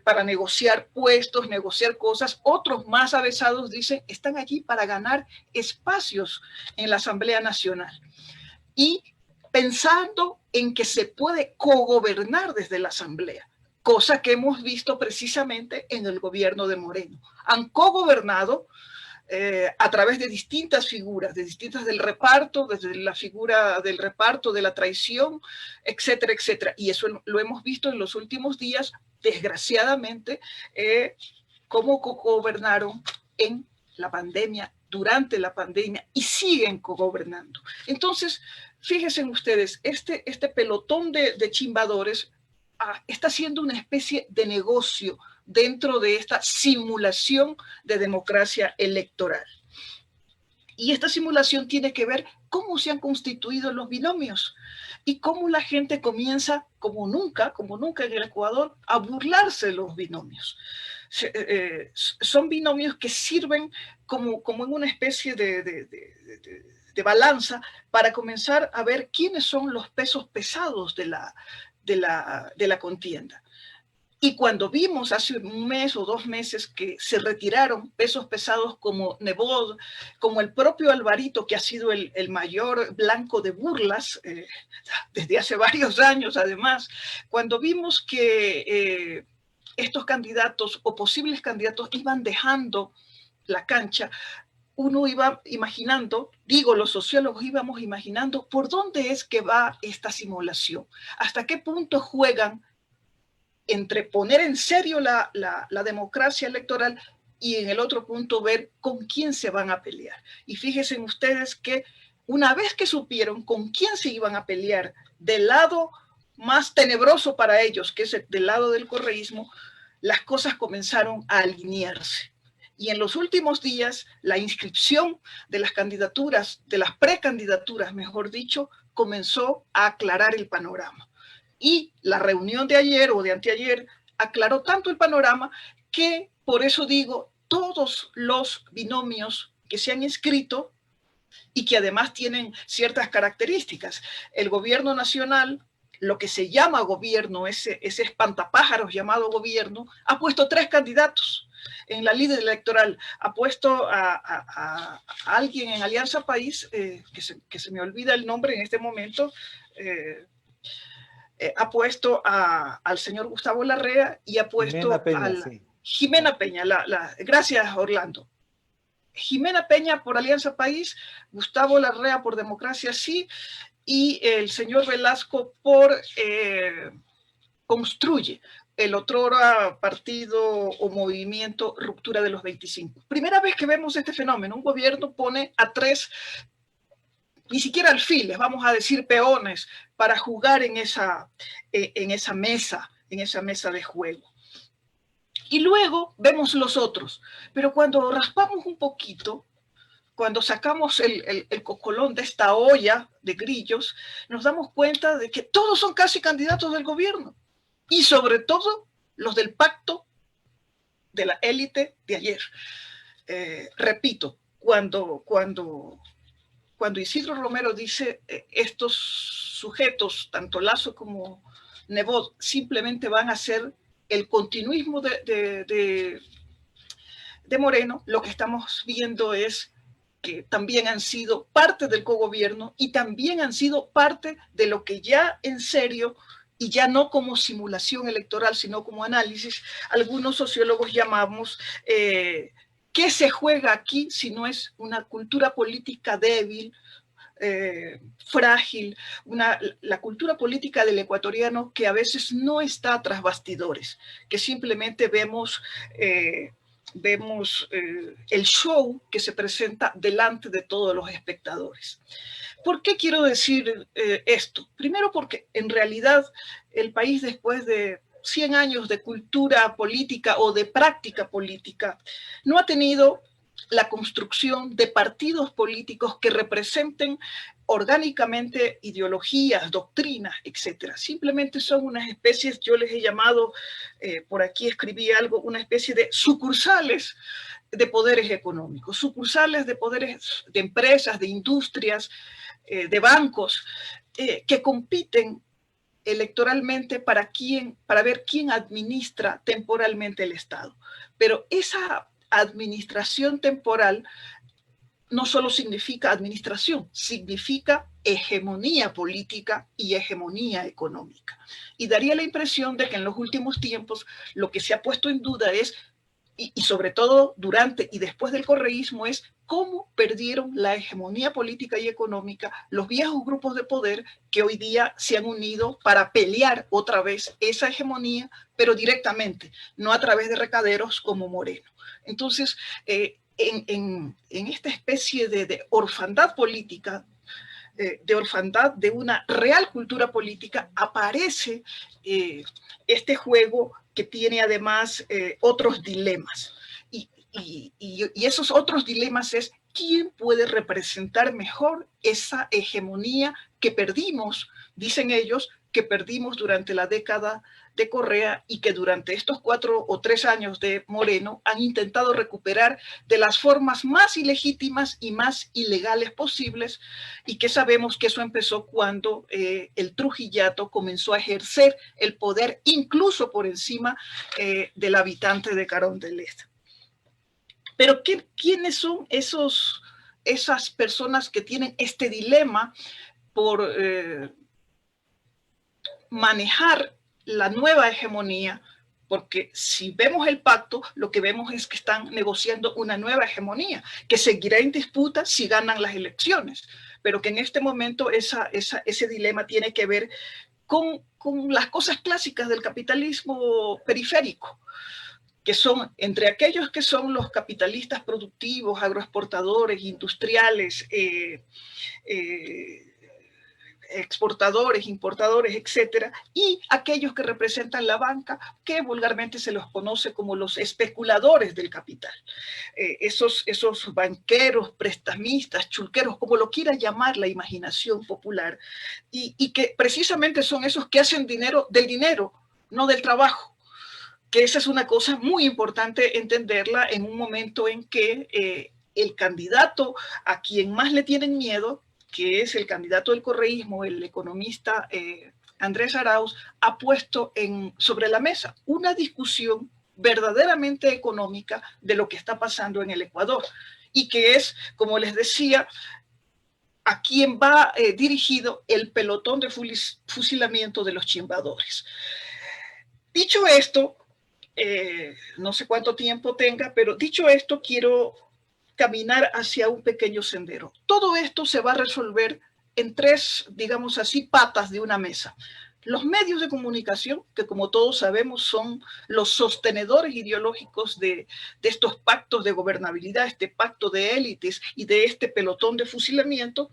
para negociar puestos, negociar cosas, otros más avesados dicen están allí para ganar espacios en la Asamblea Nacional y pensando en que se puede cogobernar desde la Asamblea, cosa que hemos visto precisamente en el gobierno de Moreno. Han cogobernado a través de distintas figuras, del reparto, desde la figura del reparto, de la traición, etcétera, etcétera. Y eso lo hemos visto en los últimos días, desgraciadamente, cómo gobernaron en la pandemia, durante la pandemia, y siguen cogobernando. Entonces, fíjense ustedes, este pelotón de chimbadores está haciendo una especie de negocio dentro de esta simulación de democracia electoral. Y esta simulación tiene que ver cómo se han constituido los binomios y cómo la gente comienza, como nunca en el Ecuador, a burlarse de los binomios. Son binomios que sirven como en una especie de balanza para comenzar a ver quiénes son los pesos pesados de la contienda. Y cuando vimos hace un mes o 2 meses que se retiraron pesos pesados como Nebot, como el propio Alvarito, que ha sido el mayor blanco de burlas desde hace varios años además, cuando vimos que estos candidatos o posibles candidatos iban dejando la cancha, uno iba imaginando, los sociólogos íbamos imaginando por dónde es que va esta simulación, hasta qué punto juegan entre poner en serio la democracia electoral y en el otro punto ver con quién se van a pelear. Y fíjense ustedes que una vez que supieron con quién se iban a pelear del lado más tenebroso para ellos, que es del lado del correísmo, las cosas comenzaron a alinearse. Y en los últimos días, la inscripción de las candidaturas, de las precandidaturas, mejor dicho, comenzó a aclarar el panorama. Y la reunión de ayer o de anteayer aclaró tanto el panorama que, por eso digo, todos los binomios que se han inscrito y que además tienen ciertas características. El gobierno nacional, lo que se llama gobierno, ese espantapájaros llamado gobierno, ha puesto 3 candidatos en la línea electoral. Ha puesto a alguien en Alianza País, que se me olvida el nombre en este momento, ha puesto al señor Gustavo Larrea y ha puesto Jimena Peña, a Jimena Peña. Gracias, Orlando. Jimena Peña por Alianza País, Gustavo Larrea por Democracia Sí, y el señor Velasco por Construye, el otrora partido o movimiento Ruptura de los 25. Primera vez que vemos este fenómeno, un gobierno pone a 3 ni siquiera alfiles, vamos a decir peones, para jugar en esa mesa de juego. Y luego vemos los otros, pero cuando raspamos un poquito, cuando sacamos el cocolón de esta olla de grillos, nos damos cuenta de que todos son casi candidatos del gobierno, y sobre todo los del pacto de la élite de ayer. Repito, cuando Isidro Romero dice estos sujetos, tanto Lasso como Nebot, simplemente van a ser el continuismo de Moreno, lo que estamos viendo es que también han sido parte del cogobierno y también han sido parte de lo que ya en serio, y ya no como simulación electoral, sino como análisis, algunos sociólogos llamamos ¿qué se juega aquí si no es una cultura política débil, frágil, la cultura política del ecuatoriano que a veces no está tras bastidores, que simplemente vemos el show que se presenta delante de todos los espectadores. ¿Por qué quiero decir esto? Primero porque en realidad el país, después de 100 años de cultura política o de práctica política, no ha tenido la construcción de partidos políticos que representen orgánicamente ideologías, doctrinas, etcétera. Simplemente son unas especies, yo les he llamado, por aquí escribí algo, una especie de sucursales de poderes económicos, sucursales de poderes de empresas, de industrias, de bancos, que compiten electoralmente para ver quién administra temporalmente el Estado. Pero esa administración temporal no solo significa administración, significa hegemonía política y hegemonía económica. Y daría la impresión de que en los últimos tiempos lo que se ha puesto en duda es, y sobre todo durante y después del correísmo, es cómo perdieron la hegemonía política y económica los viejos grupos de poder que hoy día se han unido para pelear otra vez esa hegemonía, pero directamente, no a través de recaderos como Moreno. Entonces, en esta especie de orfandad política, de orfandad de una real cultura política, aparece este juego que tiene además otros dilemas. Y esos otros dilemas es quién puede representar mejor esa hegemonía que perdimos, dicen ellos, que perdimos durante la década de Correa y que durante estos 4 o 3 años de Moreno han intentado recuperar de las formas más ilegítimas y más ilegales posibles, y que sabemos que eso empezó cuando el Trujillato comenzó a ejercer el poder incluso por encima del habitante de Carón del Este. Pero ¿quiénes son esas personas que tienen este dilema por manejar la nueva hegemonía? Porque si vemos el pacto, lo que vemos es que están negociando una nueva hegemonía, que seguirá en disputa si ganan las elecciones, pero que en este momento ese dilema tiene que ver con las cosas clásicas del capitalismo periférico, que son entre aquellos que son los capitalistas productivos, agroexportadores, industriales, exportadores, importadores, etcétera, y aquellos que representan la banca, que vulgarmente se los conoce como los especuladores del capital. Esos banqueros, prestamistas, chulqueros, como lo quiera llamar la imaginación popular, y que precisamente son esos que hacen dinero del dinero, no del trabajo. Que esa es una cosa muy importante entenderla en un momento en que el candidato a quien más le tienen miedo, que es el candidato del correísmo, el economista Andrés Arauz, ha puesto sobre la mesa una discusión verdaderamente económica de lo que está pasando en el Ecuador, y que es, como les decía, a quien va dirigido el pelotón de fusilamiento de los chimbadores. Dicho esto, no sé cuánto tiempo tenga, pero dicho esto, quiero caminar hacia un pequeño sendero. Todo esto se va a resolver en 3, digamos así, patas de una mesa. los medios de comunicación, que como todos sabemos son los sostenedores ideológicos de estos pactos de gobernabilidad, este pacto de élites y de este pelotón de fusilamiento,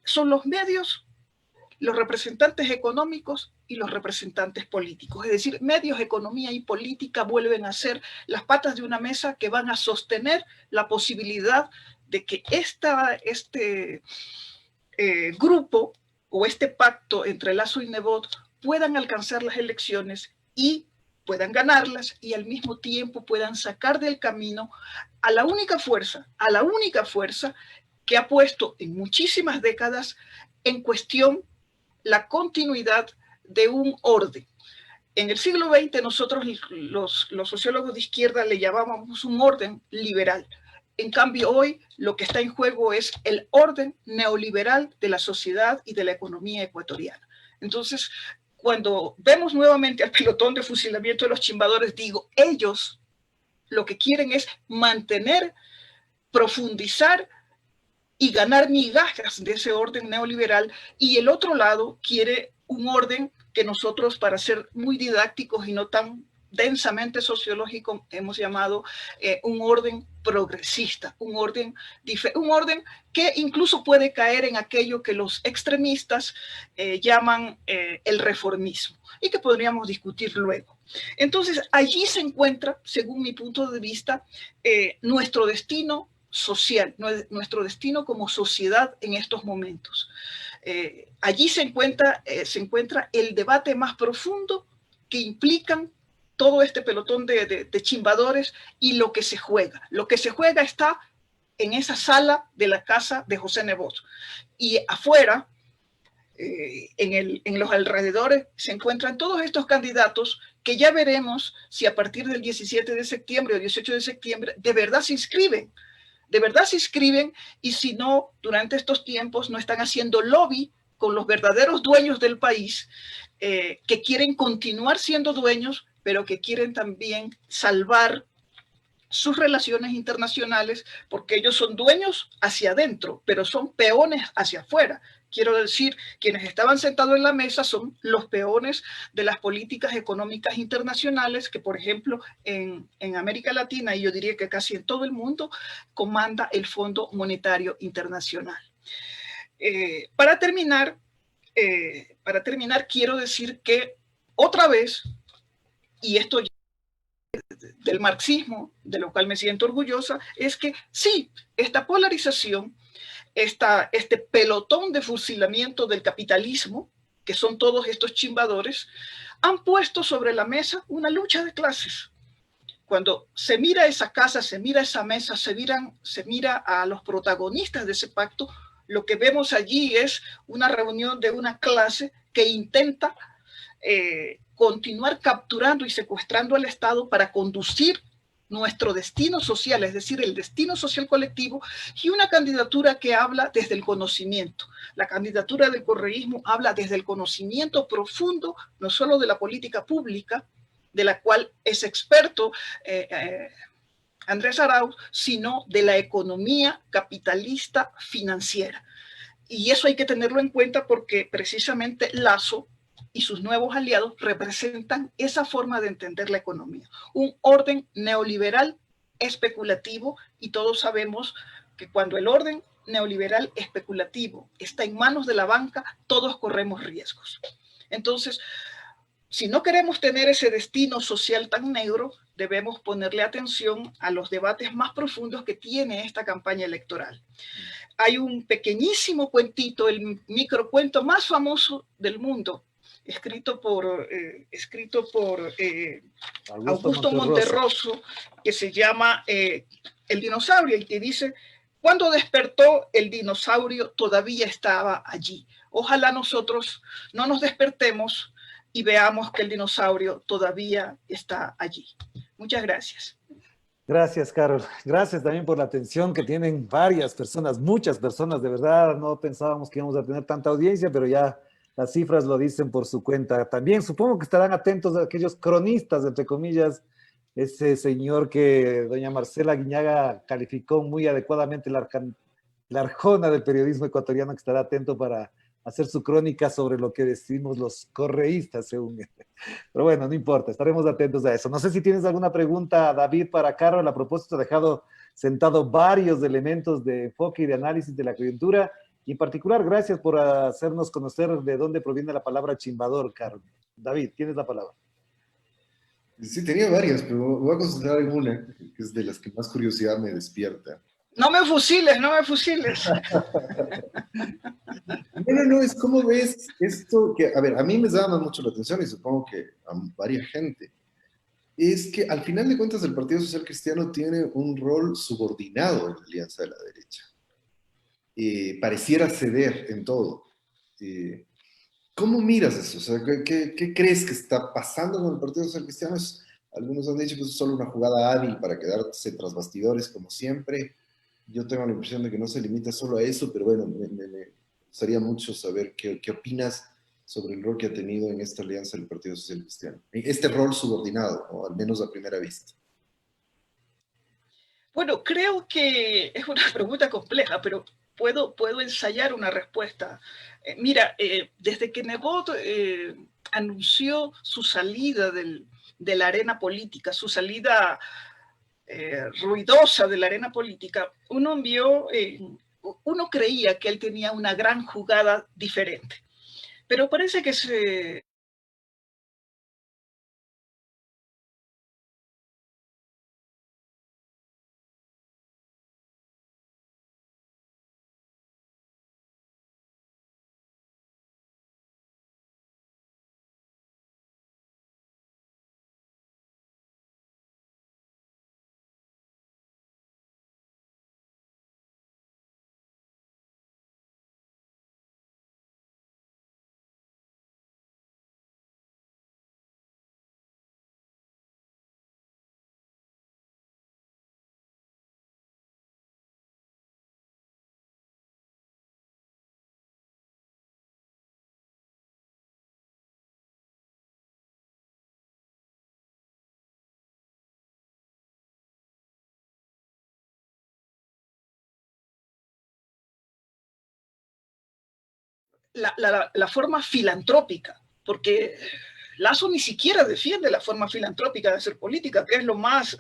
son los medios, los representantes económicos y los representantes políticos. Es decir, medios, economía y política vuelven a ser las patas de una mesa que van a sostener la posibilidad de que este grupo o este pacto entre Lasso y Nebot puedan alcanzar las elecciones y puedan ganarlas y al mismo tiempo puedan sacar del camino a la única fuerza que ha puesto en muchísimas décadas en cuestión la continuidad de un orden. En el siglo XX nosotros los sociólogos de izquierda le llamábamos un orden liberal. En cambio, hoy lo que está en juego es el orden neoliberal de la sociedad y de la economía ecuatoriana. Entonces, cuando vemos nuevamente al pelotón de fusilamiento de los chimbadores, digo, ellos lo que quieren es mantener, profundizar y ganar migajas de ese orden neoliberal, y el otro lado quiere un orden que nosotros, para ser muy didácticos y no tan densamente sociológico, hemos llamado un orden progresista, un orden que incluso puede caer en aquello que los extremistas llaman el reformismo y que podríamos discutir luego. Entonces, allí se encuentra, según mi punto de vista, nuestro destino social, nuestro destino como sociedad en estos momentos. Allí se encuentra el debate más profundo que implican todo este pelotón de chimbadores y lo que se juega. Lo que se juega está en esa sala de la casa de José Nebot. Y afuera, en los alrededores, se encuentran todos estos candidatos que ya veremos si a partir del 17 de septiembre o 18 de septiembre de verdad se inscriben. De verdad se inscriben, y si no, durante estos tiempos no están haciendo lobby con los verdaderos dueños del país, que quieren continuar siendo dueños, pero que quieren también salvar sus relaciones internacionales, porque ellos son dueños hacia adentro, pero son peones hacia afuera. Quiero decir, quienes estaban sentados en la mesa son los peones de las políticas económicas internacionales que, por ejemplo, en América Latina, y yo diría que casi en todo el mundo, comanda el Fondo Monetario Internacional. Para terminar, quiero decir que otra vez, y esto del marxismo, de lo cual me siento orgullosa, es que sí, esta polarización, este pelotón de fusilamiento del capitalismo, que son todos estos chimbadores, han puesto sobre la mesa una lucha de clases. Cuando se mira esa casa, se mira esa mesa, se mira a los protagonistas de ese pacto, lo que vemos allí es una reunión de una clase que intenta continuar capturando y secuestrando al Estado para conducir nuestro destino social, es decir, el destino social colectivo, y una candidatura que habla desde el conocimiento. La candidatura del correísmo habla desde el conocimiento profundo, no solo de la política pública, de la cual es experto Andrés Arauz, sino de la economía capitalista financiera. Y eso hay que tenerlo en cuenta porque precisamente Lasso y sus nuevos aliados representan esa forma de entender la economía. Un orden neoliberal especulativo, y todos sabemos que cuando el orden neoliberal especulativo está en manos de la banca, todos corremos riesgos. Entonces, si no queremos tener ese destino social tan negro, debemos ponerle atención a los debates más profundos que tiene esta campaña electoral. Hay un pequeñísimo cuentito, el microcuento más famoso del mundo, escrito por Augusto Monterroso, que se llama El dinosaurio, y que dice: cuando despertó el dinosaurio todavía estaba allí. Ojalá nosotros no nos despertemos y veamos que el dinosaurio todavía está allí. Muchas gracias. Gracias, Carol. Gracias también por la atención que tienen varias personas, muchas personas, de verdad. No pensábamos que íbamos a tener tanta audiencia, pero ya las cifras lo dicen por su cuenta. También supongo que estarán atentos a aquellos cronistas, entre comillas, ese señor que doña Marcela Guiñaga calificó muy adecuadamente la arjona del periodismo ecuatoriano, que estará atento para hacer su crónica sobre lo que decimos los correístas, según él. Pero bueno, no importa, estaremos atentos a eso. No sé si tienes alguna pregunta, David, para Carol. A propósito, he dejado sentado varios elementos de enfoque y de análisis de la coyuntura. Y en particular, gracias por hacernos conocer de dónde proviene la palabra chimbador, Carol. David, tienes la palabra. Sí, tenía varias, pero voy a concentrar en una, que es de las que más curiosidad me despierta. No me fusiles, no me fusiles. No, es como ves esto que, a ver, a mí me llama mucho la atención y supongo que a varias gente. Es que al final de cuentas el Partido Social Cristiano tiene un rol subordinado en la Alianza de la Derecha. Pareciera ceder en todo. ¿Cómo miras eso? O sea, ¿qué crees que está pasando con el Partido Social Cristiano? Algunos han dicho que es solo una jugada hábil para quedarse tras bastidores como siempre. Yo tengo la impresión de que no se limita solo a eso, pero bueno, me gustaría mucho saber qué opinas sobre el rol que ha tenido en esta alianza el Partido Social Cristiano. Este rol subordinado, o al menos a primera vista. Bueno, creo que es una pregunta compleja, pero puedo ensayar una respuesta. Mira, desde que Nebot anunció su salida de la arena política, su salida ruidosa de la arena política, uno creía que él tenía una gran jugada diferente. Pero parece que la forma filantrópica, porque Lasso ni siquiera defiende la forma filantrópica de hacer política, que es lo más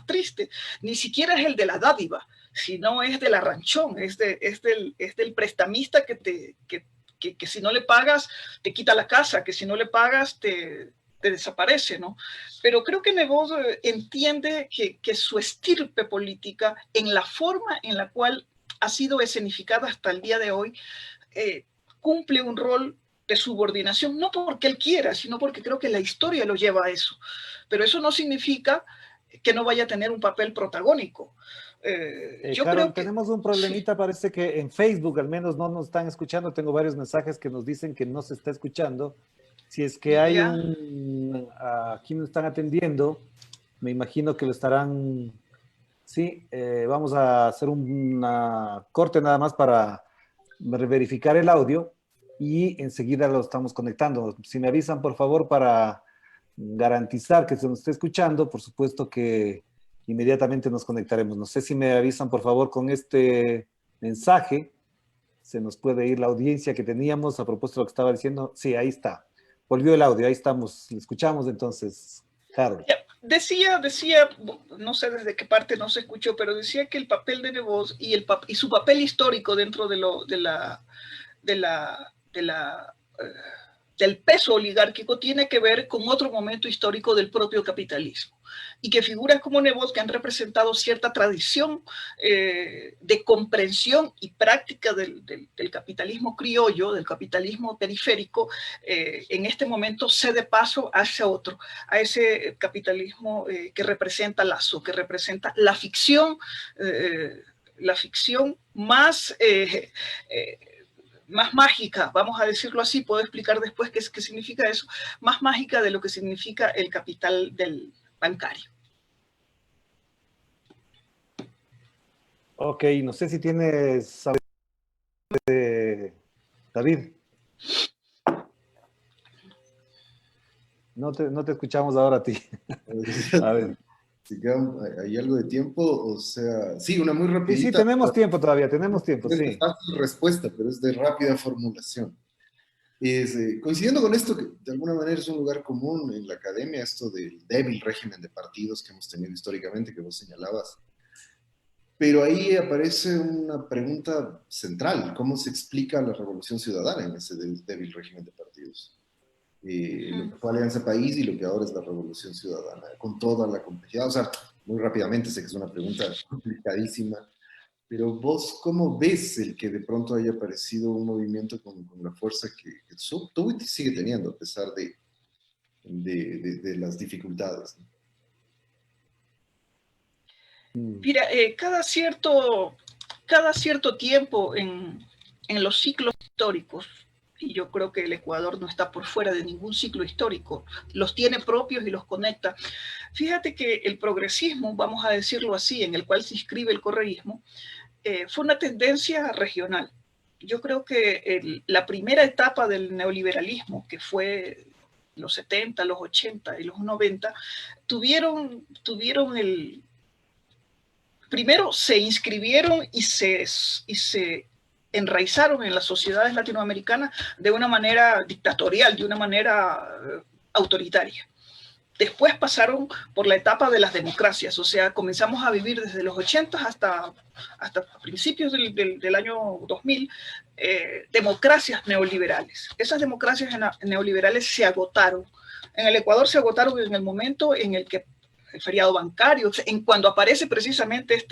triste. Ni siquiera es el de la dádiva, sino es del arranchón, es del prestamista que si no le pagas te quita la casa, que si no le pagas te desaparece, ¿no? Pero creo que Nebot entiende que su estirpe política, en la forma en la cual ha sido escenificada hasta el día de hoy, cumple un rol de subordinación, no porque él quiera, sino porque creo que la historia lo lleva a eso. Pero eso no significa que no vaya a tener un papel protagónico. Yo Carol, creo que tenemos un problemita, sí. Parece que en Facebook al menos no nos están escuchando. Tengo varios mensajes que nos dicen que no se está escuchando. Si es que hay aquí nos están atendiendo, me imagino que lo estarán... Sí, vamos a hacer una corte nada más para verificar el audio y enseguida lo estamos conectando. Si me avisan, por favor, para garantizar que se nos esté escuchando, por supuesto que inmediatamente nos conectaremos. No sé si me avisan, por favor, con este mensaje. Se nos puede ir la audiencia que teníamos a propósito de lo que estaba diciendo. Sí, ahí está. Volvió el audio, ahí estamos. Lo escuchamos entonces, Carol. Decía, no sé desde qué parte no se escuchó, pero decía que el papel de Nebot y su papel histórico dentro del peso oligárquico tiene que ver con otro momento histórico del propio capitalismo, y que figuras como Nebot, que han representado cierta tradición de comprensión y práctica del capitalismo criollo, del capitalismo periférico, en este momento cede paso a ese capitalismo que representa Lasso, que representa la ficción más mágica, vamos a decirlo así, puedo explicar después qué significa eso, más mágica de lo que significa el capital del bancario. Ok, no sé si tienes... David. No te escuchamos ahora a ti. A ver. ¿Hay algo de tiempo? O sea, sí, una muy rapidita. Sí, tenemos tiempo todavía, tenemos tiempo, sí. Es fácil respuesta, pero es de rápida formulación. coincidiendo con esto, que de alguna manera es un lugar común en la academia, esto del débil régimen de partidos que hemos tenido históricamente, que vos señalabas. Pero ahí aparece una pregunta central: ¿cómo se explica la revolución ciudadana en ese débil régimen de partidos? Lo que fue Alianza País y lo que ahora es la revolución ciudadana, con toda la complejidad. O sea, muy rápidamente, sé que es una pregunta complicadísima, pero vos, ¿cómo ves el que de pronto haya aparecido un movimiento con la fuerza que tuvo y sigue teniendo a pesar de las dificultades, ¿no? Mira, cada cierto tiempo en los ciclos históricos, y yo creo que el Ecuador no está por fuera de ningún ciclo histórico, los tiene propios y los conecta. Fíjate que el progresismo, vamos a decirlo así, en el cual se inscribe el correísmo, fue una tendencia regional. Yo creo que la primera etapa del neoliberalismo, que fue los 70, los 80 y los 90, tuvieron primero se inscribieron y se enraizaron en las sociedades latinoamericanas de una manera dictatorial, de una manera autoritaria. Después pasaron por la etapa de las democracias, o sea, comenzamos a vivir desde los 80 hasta principios del año 2000, democracias neoliberales. Esas democracias neoliberales se agotaron. En el Ecuador se agotaron en el momento en el que el feriado bancario, en cuando aparece precisamente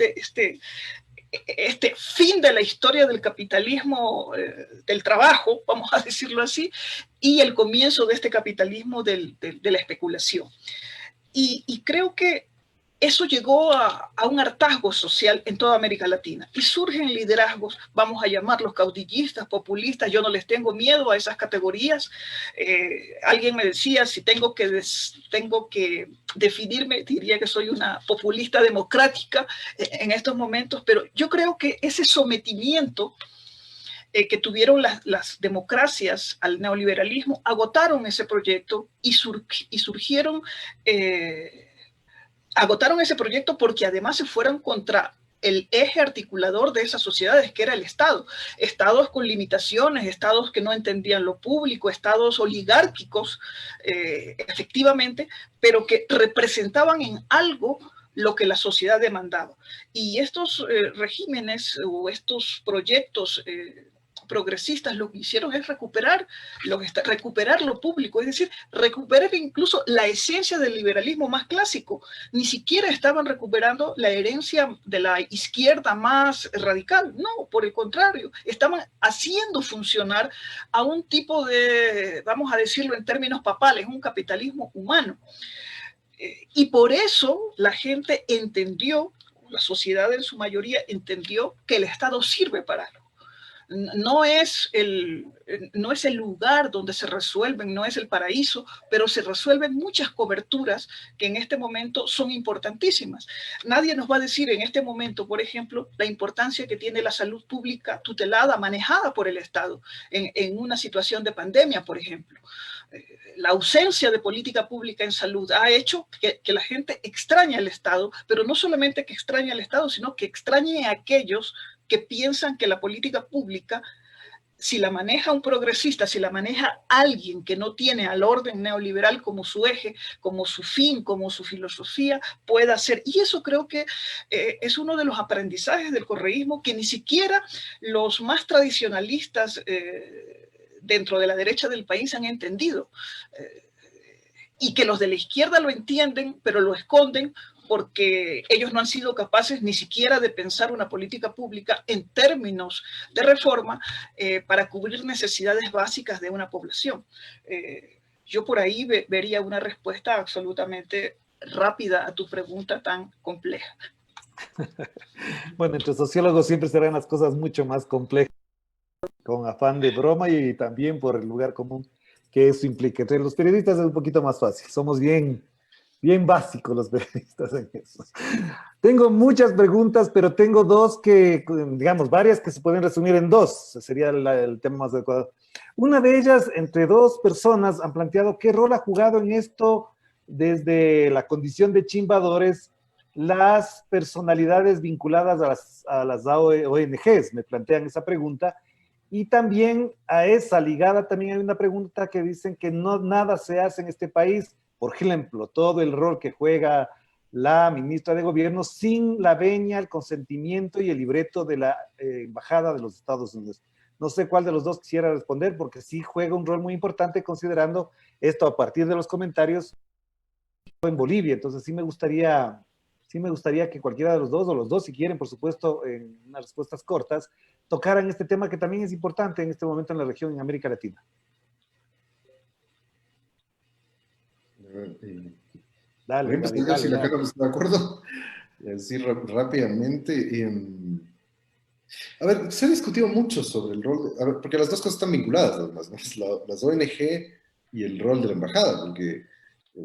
este fin de la historia del capitalismo del trabajo, vamos a decirlo así, y el comienzo de este capitalismo de la especulación. Y creo que eso llegó a un hartazgo social en toda América Latina y surgen liderazgos, vamos a llamarlos caudillistas, populistas. Yo no les tengo miedo a esas categorías. Alguien me decía, si tengo que definirme, diría que soy una populista democrática en estos momentos, pero yo creo que ese sometimiento que tuvieron las democracias al neoliberalismo agotaron ese proyecto y surgieron... agotaron ese proyecto porque además se fueron contra el eje articulador de esas sociedades, que era el Estado. Estados con limitaciones, estados que no entendían lo público, estados oligárquicos, efectivamente, pero que representaban en algo lo que la sociedad demandaba. Y estos regímenes o estos proyectos progresistas lo que hicieron es recuperar lo público, es decir, recuperar incluso la esencia del liberalismo más clásico. Ni siquiera estaban recuperando la herencia de la izquierda más radical, no, por el contrario, estaban haciendo funcionar a un tipo de, vamos a decirlo en términos papales, un capitalismo humano. Y por eso la gente entendió, la sociedad en su mayoría entendió que el Estado sirve para algo. No es el lugar donde se resuelven, no es el paraíso, pero se resuelven muchas coberturas que en este momento son importantísimas. Nadie nos va a decir en este momento, por ejemplo, la importancia que tiene la salud pública tutelada, manejada por el Estado, en una situación de pandemia, por ejemplo. La ausencia de política pública en salud ha hecho que la gente extrañe al Estado, pero no solamente que extrañe al Estado, sino que extrañe a aquellos que piensan que la política pública, si la maneja un progresista, si la maneja alguien que no tiene al orden neoliberal como su eje, como su fin, como su filosofía, pueda ser. Y eso creo que es uno de los aprendizajes del correísmo que ni siquiera los más tradicionalistas dentro de la derecha del país han entendido. Y que los de la izquierda lo entienden, pero lo esconden porque ellos no han sido capaces ni siquiera de pensar una política pública en términos de reforma para cubrir necesidades básicas de una población. Yo por ahí vería una respuesta absolutamente rápida a tu pregunta tan compleja. Bueno, entre sociólogos siempre serán las cosas mucho más complejas, con afán de broma y también por el lugar común que eso implica. Entre los periodistas es un poquito más fácil, somos bien básicos los periodistas en eso. Tengo muchas preguntas, pero tengo dos que, digamos, varias que se pueden resumir en dos. Sería el tema más adecuado. Una de ellas, entre dos personas, han planteado qué rol ha jugado en esto desde la condición de chimbadores las personalidades vinculadas a las ONGs. Me plantean esa pregunta. Y también a esa ligada también hay una pregunta que dicen que no nada se hace en este país, por ejemplo, todo el rol que juega la ministra de Gobierno sin la venia, el consentimiento y el libreto de la Embajada de los Estados Unidos. No sé cuál de los dos quisiera responder, porque sí juega un rol muy importante considerando esto a partir de los comentarios en Bolivia. Entonces sí me gustaría que cualquiera de los dos, o los dos si quieren, por supuesto, en unas respuestas cortas, tocaran este tema que también es importante en este momento en la región, en América Latina. Dale, empezar yo, si la Carol está de acuerdo. Decir rápidamente. A ver, se ha discutido mucho sobre el rol, porque las dos cosas están vinculadas, además, ¿no? Las ONG y el rol de la embajada, porque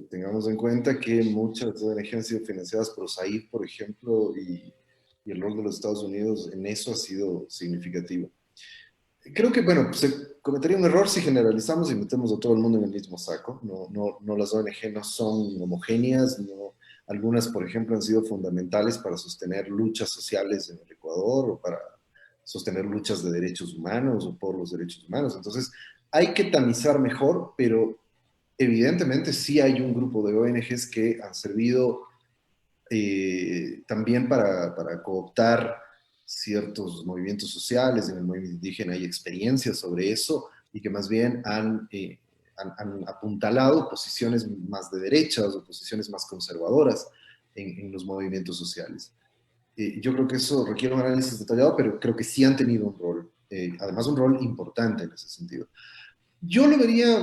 tengamos en cuenta que muchas ONG han sido financiadas por USAID, por ejemplo, y el rol de los Estados Unidos en eso ha sido significativo. Creo que, bueno, se cometería un error si generalizamos y metemos a todo el mundo en el mismo saco. No, las ONG no son homogéneas, no, algunas, por ejemplo, han sido fundamentales para sostener luchas sociales en el Ecuador o para sostener luchas de derechos humanos o por los derechos humanos. Entonces, hay que tamizar mejor, pero evidentemente sí hay un grupo de ONGs que han servido también para cooptar ciertos movimientos sociales. En el movimiento indígena hay experiencias sobre eso y que más bien han apuntalado posiciones más de derechas o posiciones más conservadoras en los movimientos sociales. Yo creo que eso requiere un análisis detallado, pero creo que sí han tenido un rol, además un rol importante en ese sentido. Yo lo vería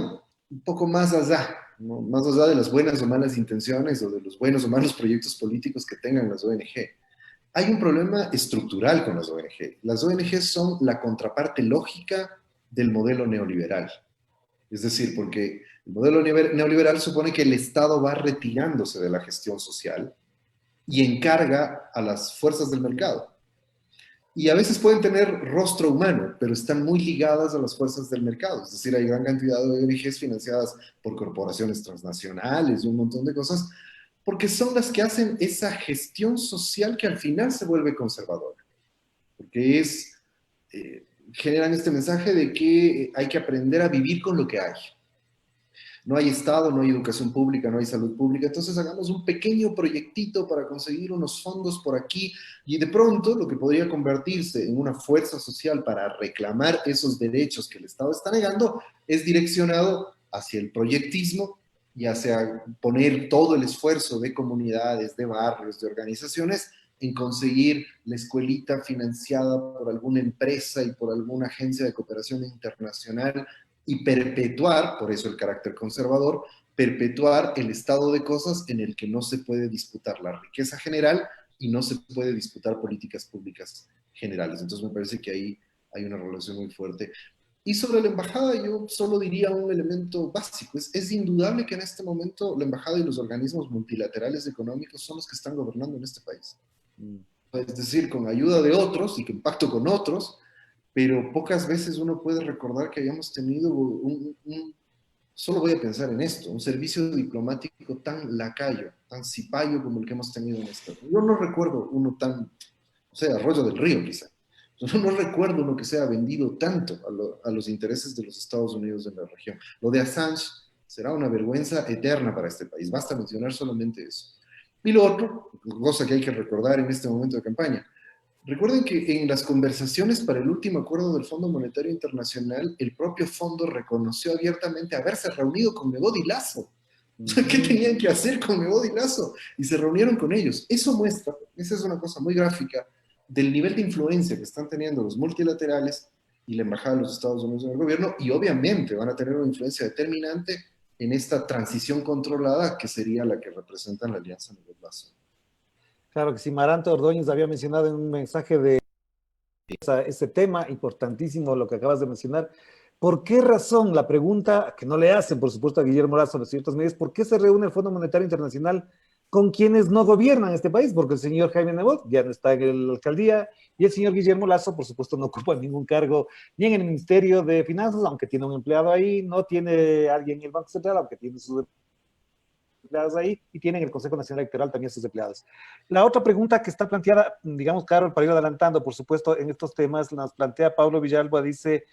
un poco más allá, ¿no? Más allá de las buenas o malas intenciones o de los buenos o malos proyectos políticos que tengan las ONG. Hay un problema estructural con las ONG. Las ONG son la contraparte lógica del modelo neoliberal. Es decir, porque el modelo neoliberal supone que el Estado va retirándose de la gestión social y encarga a las fuerzas del mercado. Y a veces pueden tener rostro humano, pero están muy ligadas a las fuerzas del mercado. Es decir, hay gran cantidad de ONGs financiadas por corporaciones transnacionales y un montón de cosas, porque son las que hacen esa gestión social que al final se vuelve conservadora. Porque generan este mensaje de que hay que aprender a vivir con lo que hay. No hay Estado, no hay educación pública, no hay salud pública, entonces hagamos un pequeño proyectito para conseguir unos fondos por aquí y de pronto lo que podría convertirse en una fuerza social para reclamar esos derechos que el Estado está negando es direccionado hacia el proyectismo y hacia poner todo el esfuerzo de comunidades, de barrios, de organizaciones en conseguir la escuelita financiada por alguna empresa y por alguna agencia de cooperación internacional y perpetuar, por eso el carácter conservador, perpetuar el estado de cosas en el que no se puede disputar la riqueza general y no se puede disputar políticas públicas generales. Entonces me parece que ahí hay una relación muy fuerte. Y sobre la embajada yo solo diría un elemento básico. Es indudable que en este momento la embajada y los organismos multilaterales económicos son los que están gobernando en este país. Es decir, con ayuda de otros y con pacto con otros, pero pocas veces uno puede recordar que hayamos tenido solo voy a pensar en esto, un servicio diplomático tan lacayo, tan cipayo como el que hemos tenido en esta. Yo no recuerdo uno tan, o sea, Arroyo del Río quizá. Yo no recuerdo uno que sea vendido tanto a los intereses de los Estados Unidos en la región. Lo de Assange será una vergüenza eterna para este país, basta mencionar solamente eso. Y lo otro, cosa que hay que recordar en este momento de campaña, recuerden que en las conversaciones para el último acuerdo del Fondo Monetario Internacional, el propio fondo reconoció abiertamente haberse reunido con Nebot y Lasso. ¿Qué tenían que hacer con Nebot y Lasso? Y se reunieron con ellos. Eso muestra, esa es una cosa muy gráfica, del nivel de influencia que están teniendo los multilaterales y la Embajada de los Estados Unidos en el gobierno, y obviamente van a tener una influencia determinante en esta transición controlada que sería la que representan la Alianza Nebot-Lasso. Claro que sí, Maranto Ordóñez había mencionado en un mensaje de ese tema importantísimo, lo que acabas de mencionar. ¿Por qué razón? La pregunta que no le hacen, por supuesto, a Guillermo Lasso de ciertos medios, ¿por qué se reúne el Fondo Monetario Internacional con quienes no gobiernan este país? Porque el señor Jaime Nebot ya no está en la alcaldía y el señor Guillermo Lasso, por supuesto, no ocupa ningún cargo ni en el Ministerio de Finanzas, aunque tiene un empleado ahí, no tiene alguien en el Banco Central, aunque tiene su empleados ahí, y tienen el Consejo Nacional Electoral también sus empleados. La otra pregunta que está planteada, digamos, Carol, para ir adelantando, por supuesto, en estos temas, nos plantea Pablo Villalba, dice,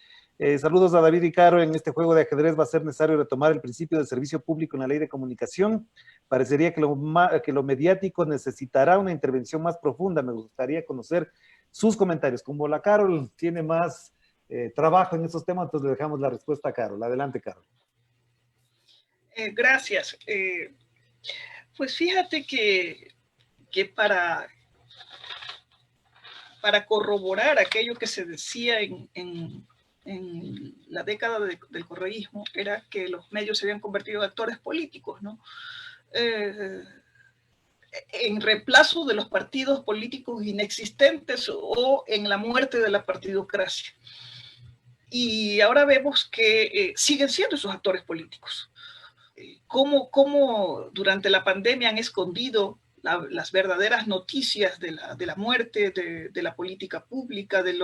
saludos a David y Caro, en este juego de ajedrez va a ser necesario retomar el principio del servicio público en la ley de comunicación. Parecería que lo mediático necesitará una intervención más profunda. Me gustaría conocer sus comentarios. Como la Carol tiene más trabajo en esos temas, entonces le dejamos la respuesta a Carol. Adelante, Carol. Gracias. Pues fíjate que para corroborar aquello que se decía en la década del correísmo, era que los medios se habían convertido en actores políticos, ¿no? En reemplazo de los partidos políticos inexistentes o en la muerte de la partidocracia. Y ahora vemos que siguen siendo esos actores políticos. Cómo durante la pandemia han escondido las verdaderas noticias de la muerte, de la política pública, de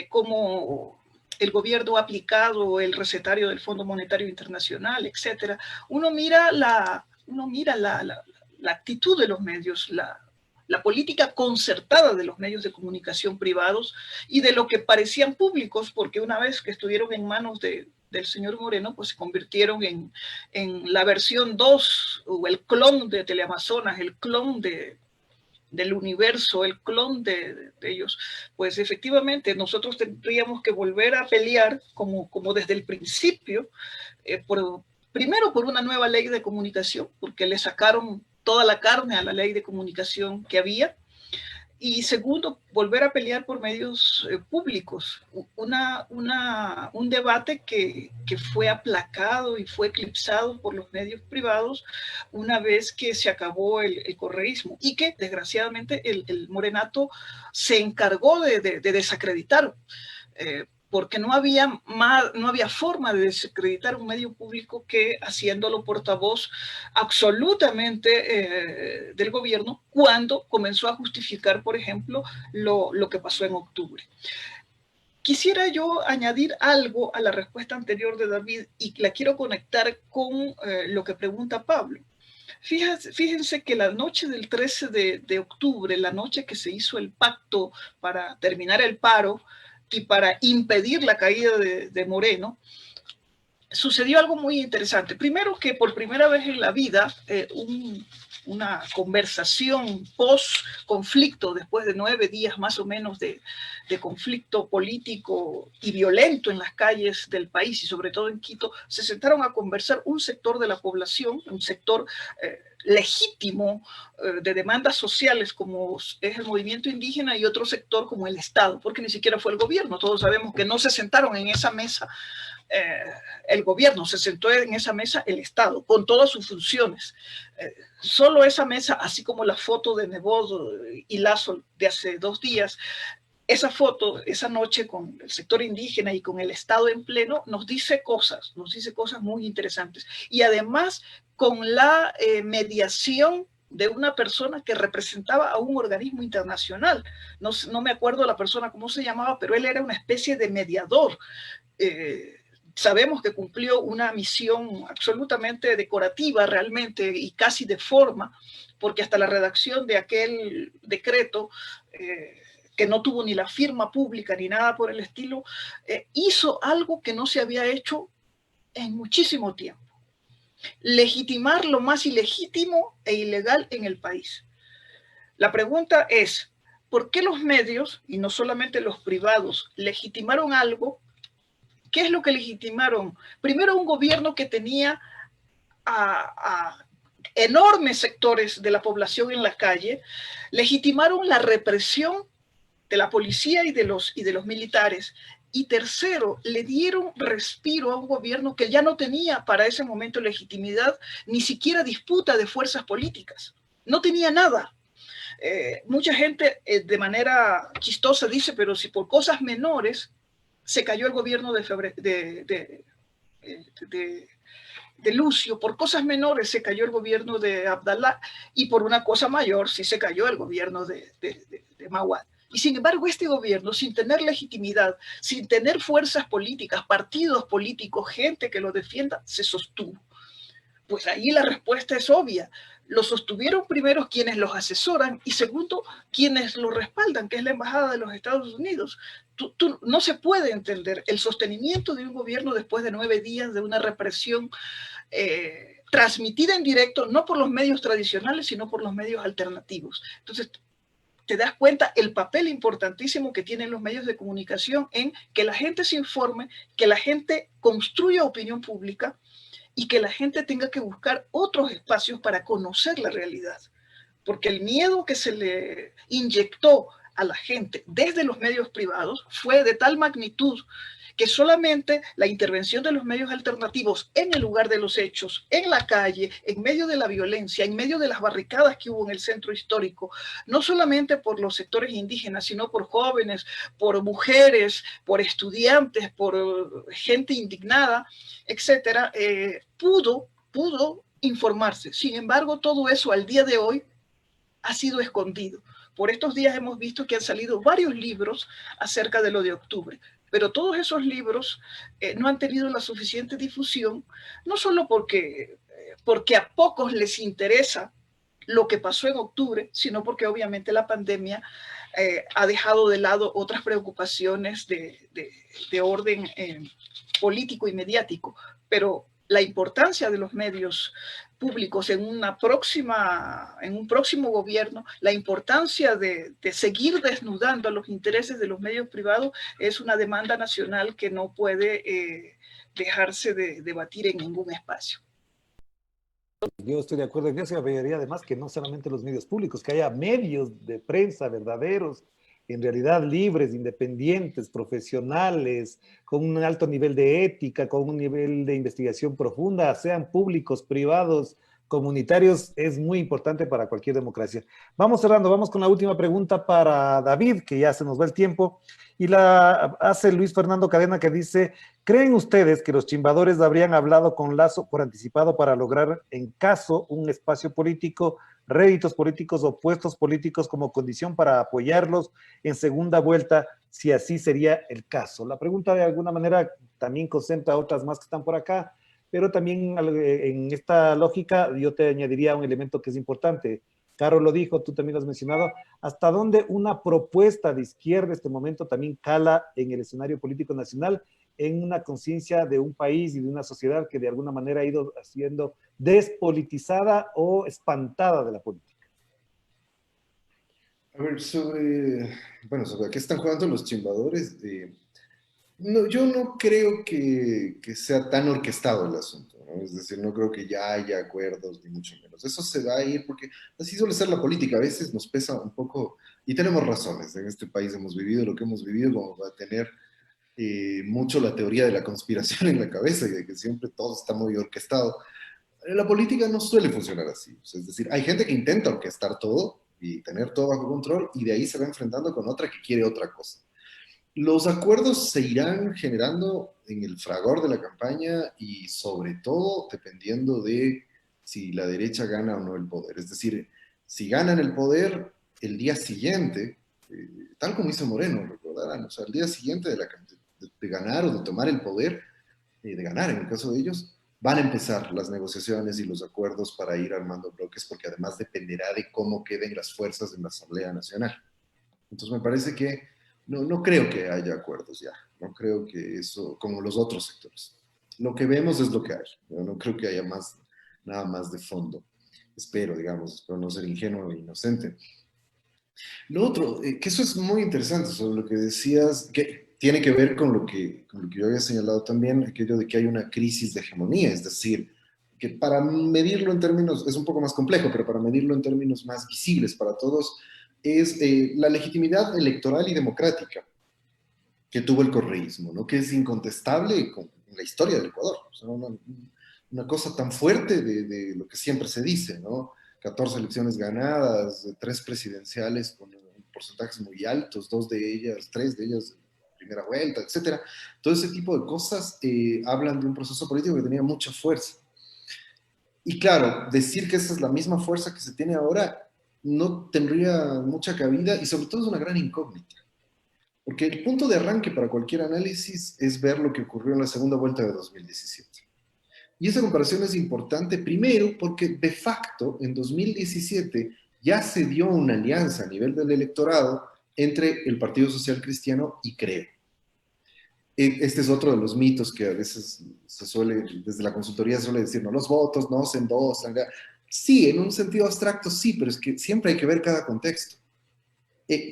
cómo el gobierno ha aplicado el recetario del Fondo Monetario Internacional, etc. Uno mira la actitud de los medios, la política concertada de los medios de comunicación privados y de lo que parecían públicos, porque una vez que estuvieron en manos del señor Moreno, pues se convirtieron en la versión 2, o el clon de Teleamazonas, el clon del Universo, el clon de ellos. Pues efectivamente nosotros tendríamos que volver a pelear como desde el principio, primero por una nueva ley de comunicación, porque le sacaron toda la carne a la ley de comunicación que había, y segundo, volver a pelear por medios públicos, un debate que fue aplacado y fue eclipsado por los medios privados una vez que se acabó el correísmo, y que desgraciadamente el morenato se encargó de desacreditar, porque no había forma de desacreditar un medio público que haciéndolo portavoz absolutamente del gobierno, cuando comenzó a justificar, por ejemplo, lo que pasó en octubre. Quisiera yo añadir algo a la respuesta anterior de David, y la quiero conectar con lo que pregunta Pablo. Fíjense que la noche del 13 de octubre, la noche que se hizo el pacto para terminar el paro y para impedir la caída de Moreno, sucedió algo muy interesante. Primero, que por primera vez en la vida, una conversación post-conflicto, después de 9 días más o menos de conflicto político y violento en las calles del país, y sobre todo en Quito, se sentaron a conversar un sector de la población, un sector legítimo de demandas sociales como es el movimiento indígena, y otro sector como el Estado, porque ni siquiera fue el gobierno. Todos sabemos que no se sentaron en esa mesa el gobierno, se sentó en esa mesa el Estado, con todas sus funciones. Solo esa mesa, así como la foto de Nebot y Lazo de hace 2 días, esa foto, esa noche con el sector indígena y con el Estado en pleno, nos dice cosas muy interesantes. Y además con la mediación de una persona que representaba a un organismo internacional. No me acuerdo la persona cómo se llamaba, pero él era una especie de mediador. Sabemos que cumplió una misión absolutamente decorativa realmente, y casi de forma, porque hasta la redacción de aquel decreto, que no tuvo ni la firma pública ni nada por el estilo, hizo algo que no se había hecho en muchísimo tiempo: legitimar lo más ilegítimo e ilegal en el país. La pregunta es, ¿por qué los medios, y no solamente los privados, legitimaron algo? ¿Qué es lo que legitimaron? Primero, un gobierno que tenía a enormes sectores de la población en la calle. Legitimaron la represión de la policía y de los militares. Y tercero, le dieron respiro a un gobierno que ya no tenía para ese momento legitimidad, ni siquiera disputa de fuerzas políticas. No tenía nada. Mucha gente de manera chistosa dice, pero si por cosas menores se cayó el gobierno de Lucio, por cosas menores se cayó el gobierno de Abdalá, y por una cosa mayor sí se cayó el gobierno de Mawad. Y sin embargo, este gobierno, sin tener legitimidad, sin tener fuerzas políticas, partidos políticos, gente que lo defienda, se sostuvo. Pues ahí la respuesta es obvia. Lo sostuvieron primero quienes los asesoran y segundo quienes lo respaldan, que es la Embajada de los Estados Unidos. No se puede entender el sostenimiento de un gobierno después de 9 días de una represión transmitida en directo, no por los medios tradicionales, sino por los medios alternativos. Entonces, te das cuenta el papel importantísimo que tienen los medios de comunicación en que la gente se informe, que la gente construya opinión pública y que la gente tenga que buscar otros espacios para conocer la realidad. Porque el miedo que se le inyectó a la gente desde los medios privados fue de tal magnitud que solamente la intervención de los medios alternativos en el lugar de los hechos, en la calle, en medio de la violencia, en medio de las barricadas que hubo en el centro histórico, no solamente por los sectores indígenas, sino por jóvenes, por mujeres, por estudiantes, por gente indignada, etcétera, pudo informarse. Sin embargo, todo eso al día de hoy ha sido escondido. Por estos días hemos visto que han salido varios libros acerca de lo de octubre, pero todos esos libros no han tenido la suficiente difusión, no solo porque a pocos les interesa lo que pasó en octubre, sino porque obviamente la pandemia ha dejado de lado otras preocupaciones de orden político y mediático, pero la importancia de los medios públicos en un próximo gobierno, la importancia de seguir desnudando a los intereses de los medios privados es una demanda nacional que no puede dejarse de debatir en ningún espacio. Yo estoy de acuerdo en eso y agregaría además que no solamente los medios públicos, que haya medios de prensa verdaderos, en realidad libres, independientes, profesionales, con un alto nivel de ética, con un nivel de investigación profunda, sean públicos, privados, comunitarios, es muy importante para cualquier democracia. Vamos cerrando, vamos con la última pregunta para David, que ya se nos va el tiempo, y la hace Luis Fernando Cadena, que dice: ¿creen ustedes que los chimbadores habrían hablado con Lazo por anticipado para lograr, en caso, un espacio político, réditos políticos o puestos políticos como condición para apoyarlos en segunda vuelta, si así sería el caso? La pregunta de alguna manera también concentra otras más que están por acá, pero también en esta lógica yo te añadiría un elemento que es importante. Caro lo dijo, tú también lo has mencionado, hasta dónde una propuesta de izquierda en este momento también cala en el escenario político nacional, en una conciencia de un país y de una sociedad que de alguna manera ha ido siendo despolitizada o espantada de la política. A ver, sobre qué están jugando los chimbadores, no, yo no creo que sea tan orquestado el asunto, ¿no? Es decir, no creo que ya haya acuerdos, ni mucho menos. Eso se va a ir porque así suele ser la política. A veces nos pesa un poco, y tenemos razones. En este país hemos vivido lo que hemos vivido, como va a tener mucho la teoría de la conspiración en la cabeza y de que siempre todo está muy orquestado. La política no suele funcionar así. Es decir, hay gente que intenta orquestar todo y tener todo bajo control, y de ahí se va enfrentando con otra que quiere otra cosa. Los acuerdos se irán generando en el fragor de la campaña y sobre todo dependiendo de si la derecha gana o no el poder. Es decir, si ganan el poder el día siguiente, tal como hizo Moreno, recordarán, o sea, el día siguiente de ganar o de tomar el poder, de ganar en el caso de ellos, van a empezar las negociaciones y los acuerdos para ir armando bloques, porque además dependerá de cómo queden las fuerzas en la Asamblea Nacional. Entonces me parece que no creo que haya acuerdos ya, no creo que eso, como los otros sectores. Lo que vemos es lo que hay, no creo que haya nada más de fondo. Espero no ser ingenuo e inocente. Lo otro, que eso es muy interesante sobre lo que decías, que tiene que ver con lo que yo había señalado también, aquello de que hay una crisis de hegemonía, es decir, que para medirlo en términos, es un poco más complejo, pero para medirlo en términos más visibles para todos, es la legitimidad electoral y democrática que tuvo el correísmo, ¿no? Que es incontestable en la historia del Ecuador. O sea, una cosa tan fuerte de lo que siempre se dice, ¿no? 14 elecciones ganadas, 3 presidenciales con porcentajes muy altos, 3 de ellas primera vuelta, etcétera. Todo ese tipo de cosas hablan de un proceso político que tenía mucha fuerza. Y claro, decir que esa es la misma fuerza que se tiene ahora no tendría mucha cabida y sobre todo es una gran incógnita. Porque el punto de arranque para cualquier análisis es ver lo que ocurrió en la segunda vuelta de 2017. Y esa comparación es importante primero porque de facto en 2017 ya se dio una alianza a nivel del electorado entre el Partido Social Cristiano y Creo. Este es otro de los mitos que a veces se suele, desde la consultoría se suele decir, no, los votos no se endosan. Sí, en un sentido abstracto sí, pero es que siempre hay que ver cada contexto.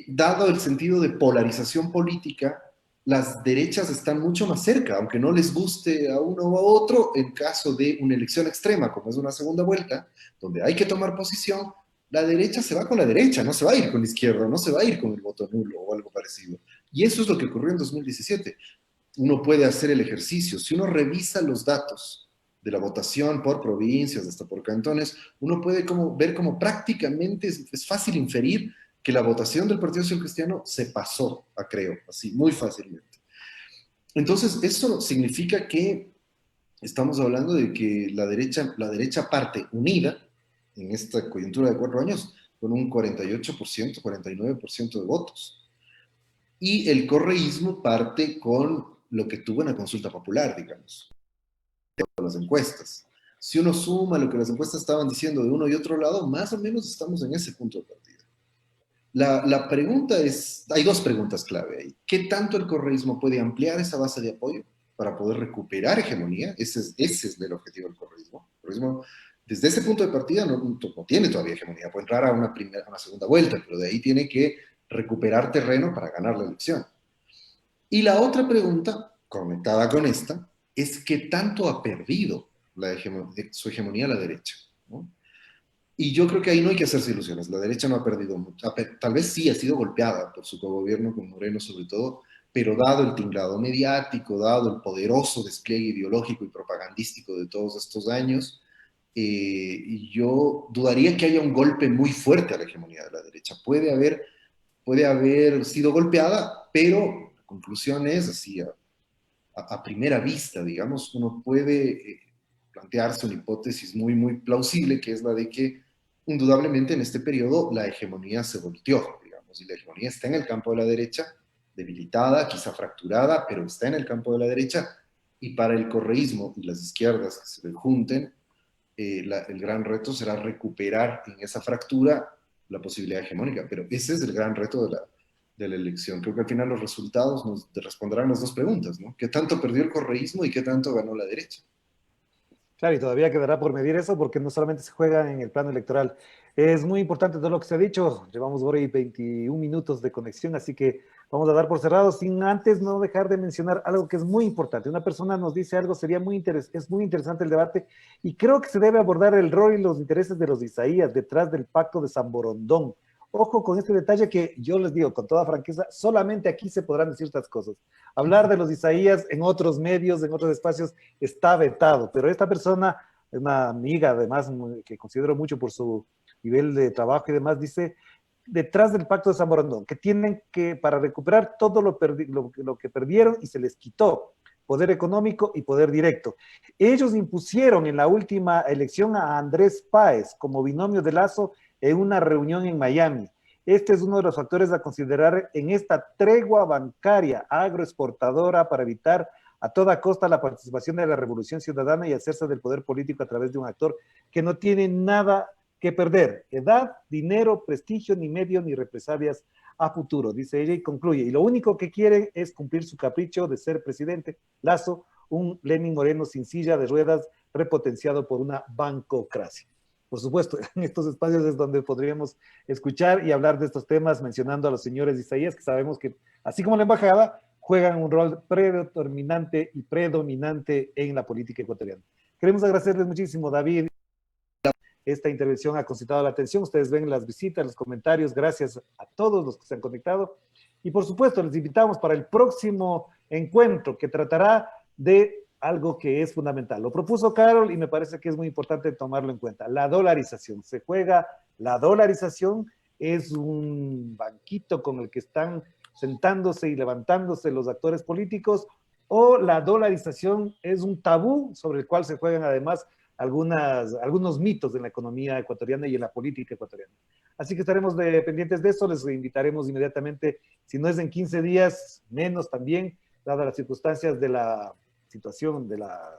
Dado el sentido de polarización política, las derechas están mucho más cerca, aunque no les guste a uno o a otro, en caso de una elección extrema, como es una segunda vuelta, donde hay que tomar posición, la derecha se va con la derecha, no se va a ir con la izquierda, no se va a ir con el voto nulo o algo parecido. Y eso es lo que ocurrió en 2017. Uno puede hacer el ejercicio. Si uno revisa los datos de la votación por provincias, hasta por cantones, uno puede ver como prácticamente es fácil inferir que la votación del Partido Social Cristiano se pasó a Creo, así, muy fácilmente. Entonces, eso significa que estamos hablando de que la derecha parte unida en esta coyuntura de 4 años con un 48%, 49% de votos. Y el correísmo parte con lo que tuvo en la consulta popular, digamos, las encuestas. Si uno suma lo que las encuestas estaban diciendo de uno y otro lado, más o menos estamos en ese punto de partida. La pregunta es, hay dos preguntas clave ahí. ¿Qué tanto el correísmo puede ampliar esa base de apoyo para poder recuperar hegemonía? Ese es el objetivo del correísmo. El correísmo, desde ese punto de partida, no tiene todavía hegemonía. Puede entrar a una segunda vuelta, pero de ahí tiene que recuperar terreno para ganar la elección. Y la otra pregunta, conectada con esta, es ¿qué tanto ha perdido su hegemonía a la derecha? ¿No? Y yo creo que ahí no hay que hacerse ilusiones. La derecha no ha perdido mucho. Tal vez sí ha sido golpeada por su cogobierno con Moreno sobre todo, pero dado el tinglado mediático, dado el poderoso despliegue ideológico y propagandístico de todos estos años, yo dudaría que haya un golpe muy fuerte a la hegemonía de la derecha. Puede haber sido golpeada, pero la conclusión es así, a primera vista, digamos, uno puede plantearse una hipótesis muy, muy plausible, que es la de que indudablemente en este periodo la hegemonía se volteó, digamos, y la hegemonía está en el campo de la derecha, debilitada, quizá fracturada, pero está en el campo de la derecha, y para el correísmo y las izquierdas que se le junten, el gran reto será recuperar en esa fractura la posibilidad hegemónica, pero ese es el gran reto de la elección. Creo que al final los resultados nos responderán las dos preguntas, ¿no? ¿Qué tanto perdió el correísmo y qué tanto ganó la derecha? Claro, y todavía quedará por medir eso porque no solamente se juega en el plano electoral. Es muy importante todo lo que se ha dicho. Llevamos ahora 21 minutos de conexión, así que vamos a dar por cerrado sin antes no dejar de mencionar algo que es muy importante. Una persona nos dice algo, es muy interesante el debate y creo que se debe abordar el rol y los intereses de los Isaías detrás del pacto de San Borondón. Ojo con este detalle que yo les digo con toda franqueza, solamente aquí se podrán decir estas cosas. Hablar de los Isaías en otros medios, en otros espacios, está vetado, pero esta persona es una amiga, además, que considero mucho por su nivel de trabajo y demás, dice, detrás del pacto de San Borondón, que tienen que, para recuperar todo lo que perdieron y se les quitó, poder económico y poder directo. Ellos impusieron en la última elección a Andrés Páez como binomio de Lazo en una reunión en Miami. Este es uno de los factores a considerar en esta tregua bancaria agroexportadora para evitar a toda costa la participación de la revolución ciudadana y hacerse del poder político a través de un actor que no tiene nada que perder, edad, dinero, prestigio, ni medio, ni represalias a futuro, dice ella y concluye. Y lo único que quiere es cumplir su capricho de ser presidente. Lazo, un Lenin Moreno sin silla de ruedas, repotenciado por una bancocracia. Por supuesto, en estos espacios es donde podríamos escuchar y hablar de estos temas, mencionando a los señores Isaías, que sabemos que, así como la embajada, juegan un rol predeterminante y predominante en la política ecuatoriana. Queremos agradecerles muchísimo, David. Esta intervención ha concitado la atención. Ustedes ven las visitas, los comentarios. Gracias a todos los que se han conectado. Y por supuesto, les invitamos para el próximo encuentro que tratará de algo que es fundamental. Lo propuso Carol y me parece que es muy importante tomarlo en cuenta. La dolarización. Se juega la dolarización, es un banquito con el que están sentándose y levantándose los actores políticos, o la dolarización es un tabú sobre el cual se juegan además algunos mitos en la economía ecuatoriana y en la política ecuatoriana. Así que estaremos pendientes de eso, les invitaremos inmediatamente, si no es en 15 días, menos también, dadas las circunstancias de la situación de la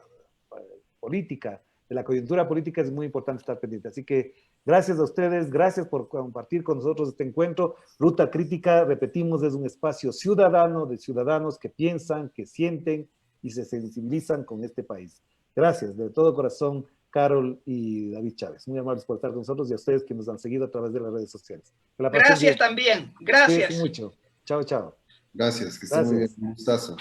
política, de la coyuntura política, es muy importante estar pendiente. Así que gracias a ustedes, gracias por compartir con nosotros este encuentro. Ruta Crítica, repetimos, es un espacio ciudadano de ciudadanos que piensan, que sienten y se sensibilizan con este país. Gracias, de todo corazón, Carol y David Chávez. Muy amables por estar con nosotros y a ustedes que nos han seguido a través de las redes sociales. Gracias también. Gracias. Cuídense mucho. Chao, chao. Gracias, que estén muy bien. Un gustazo.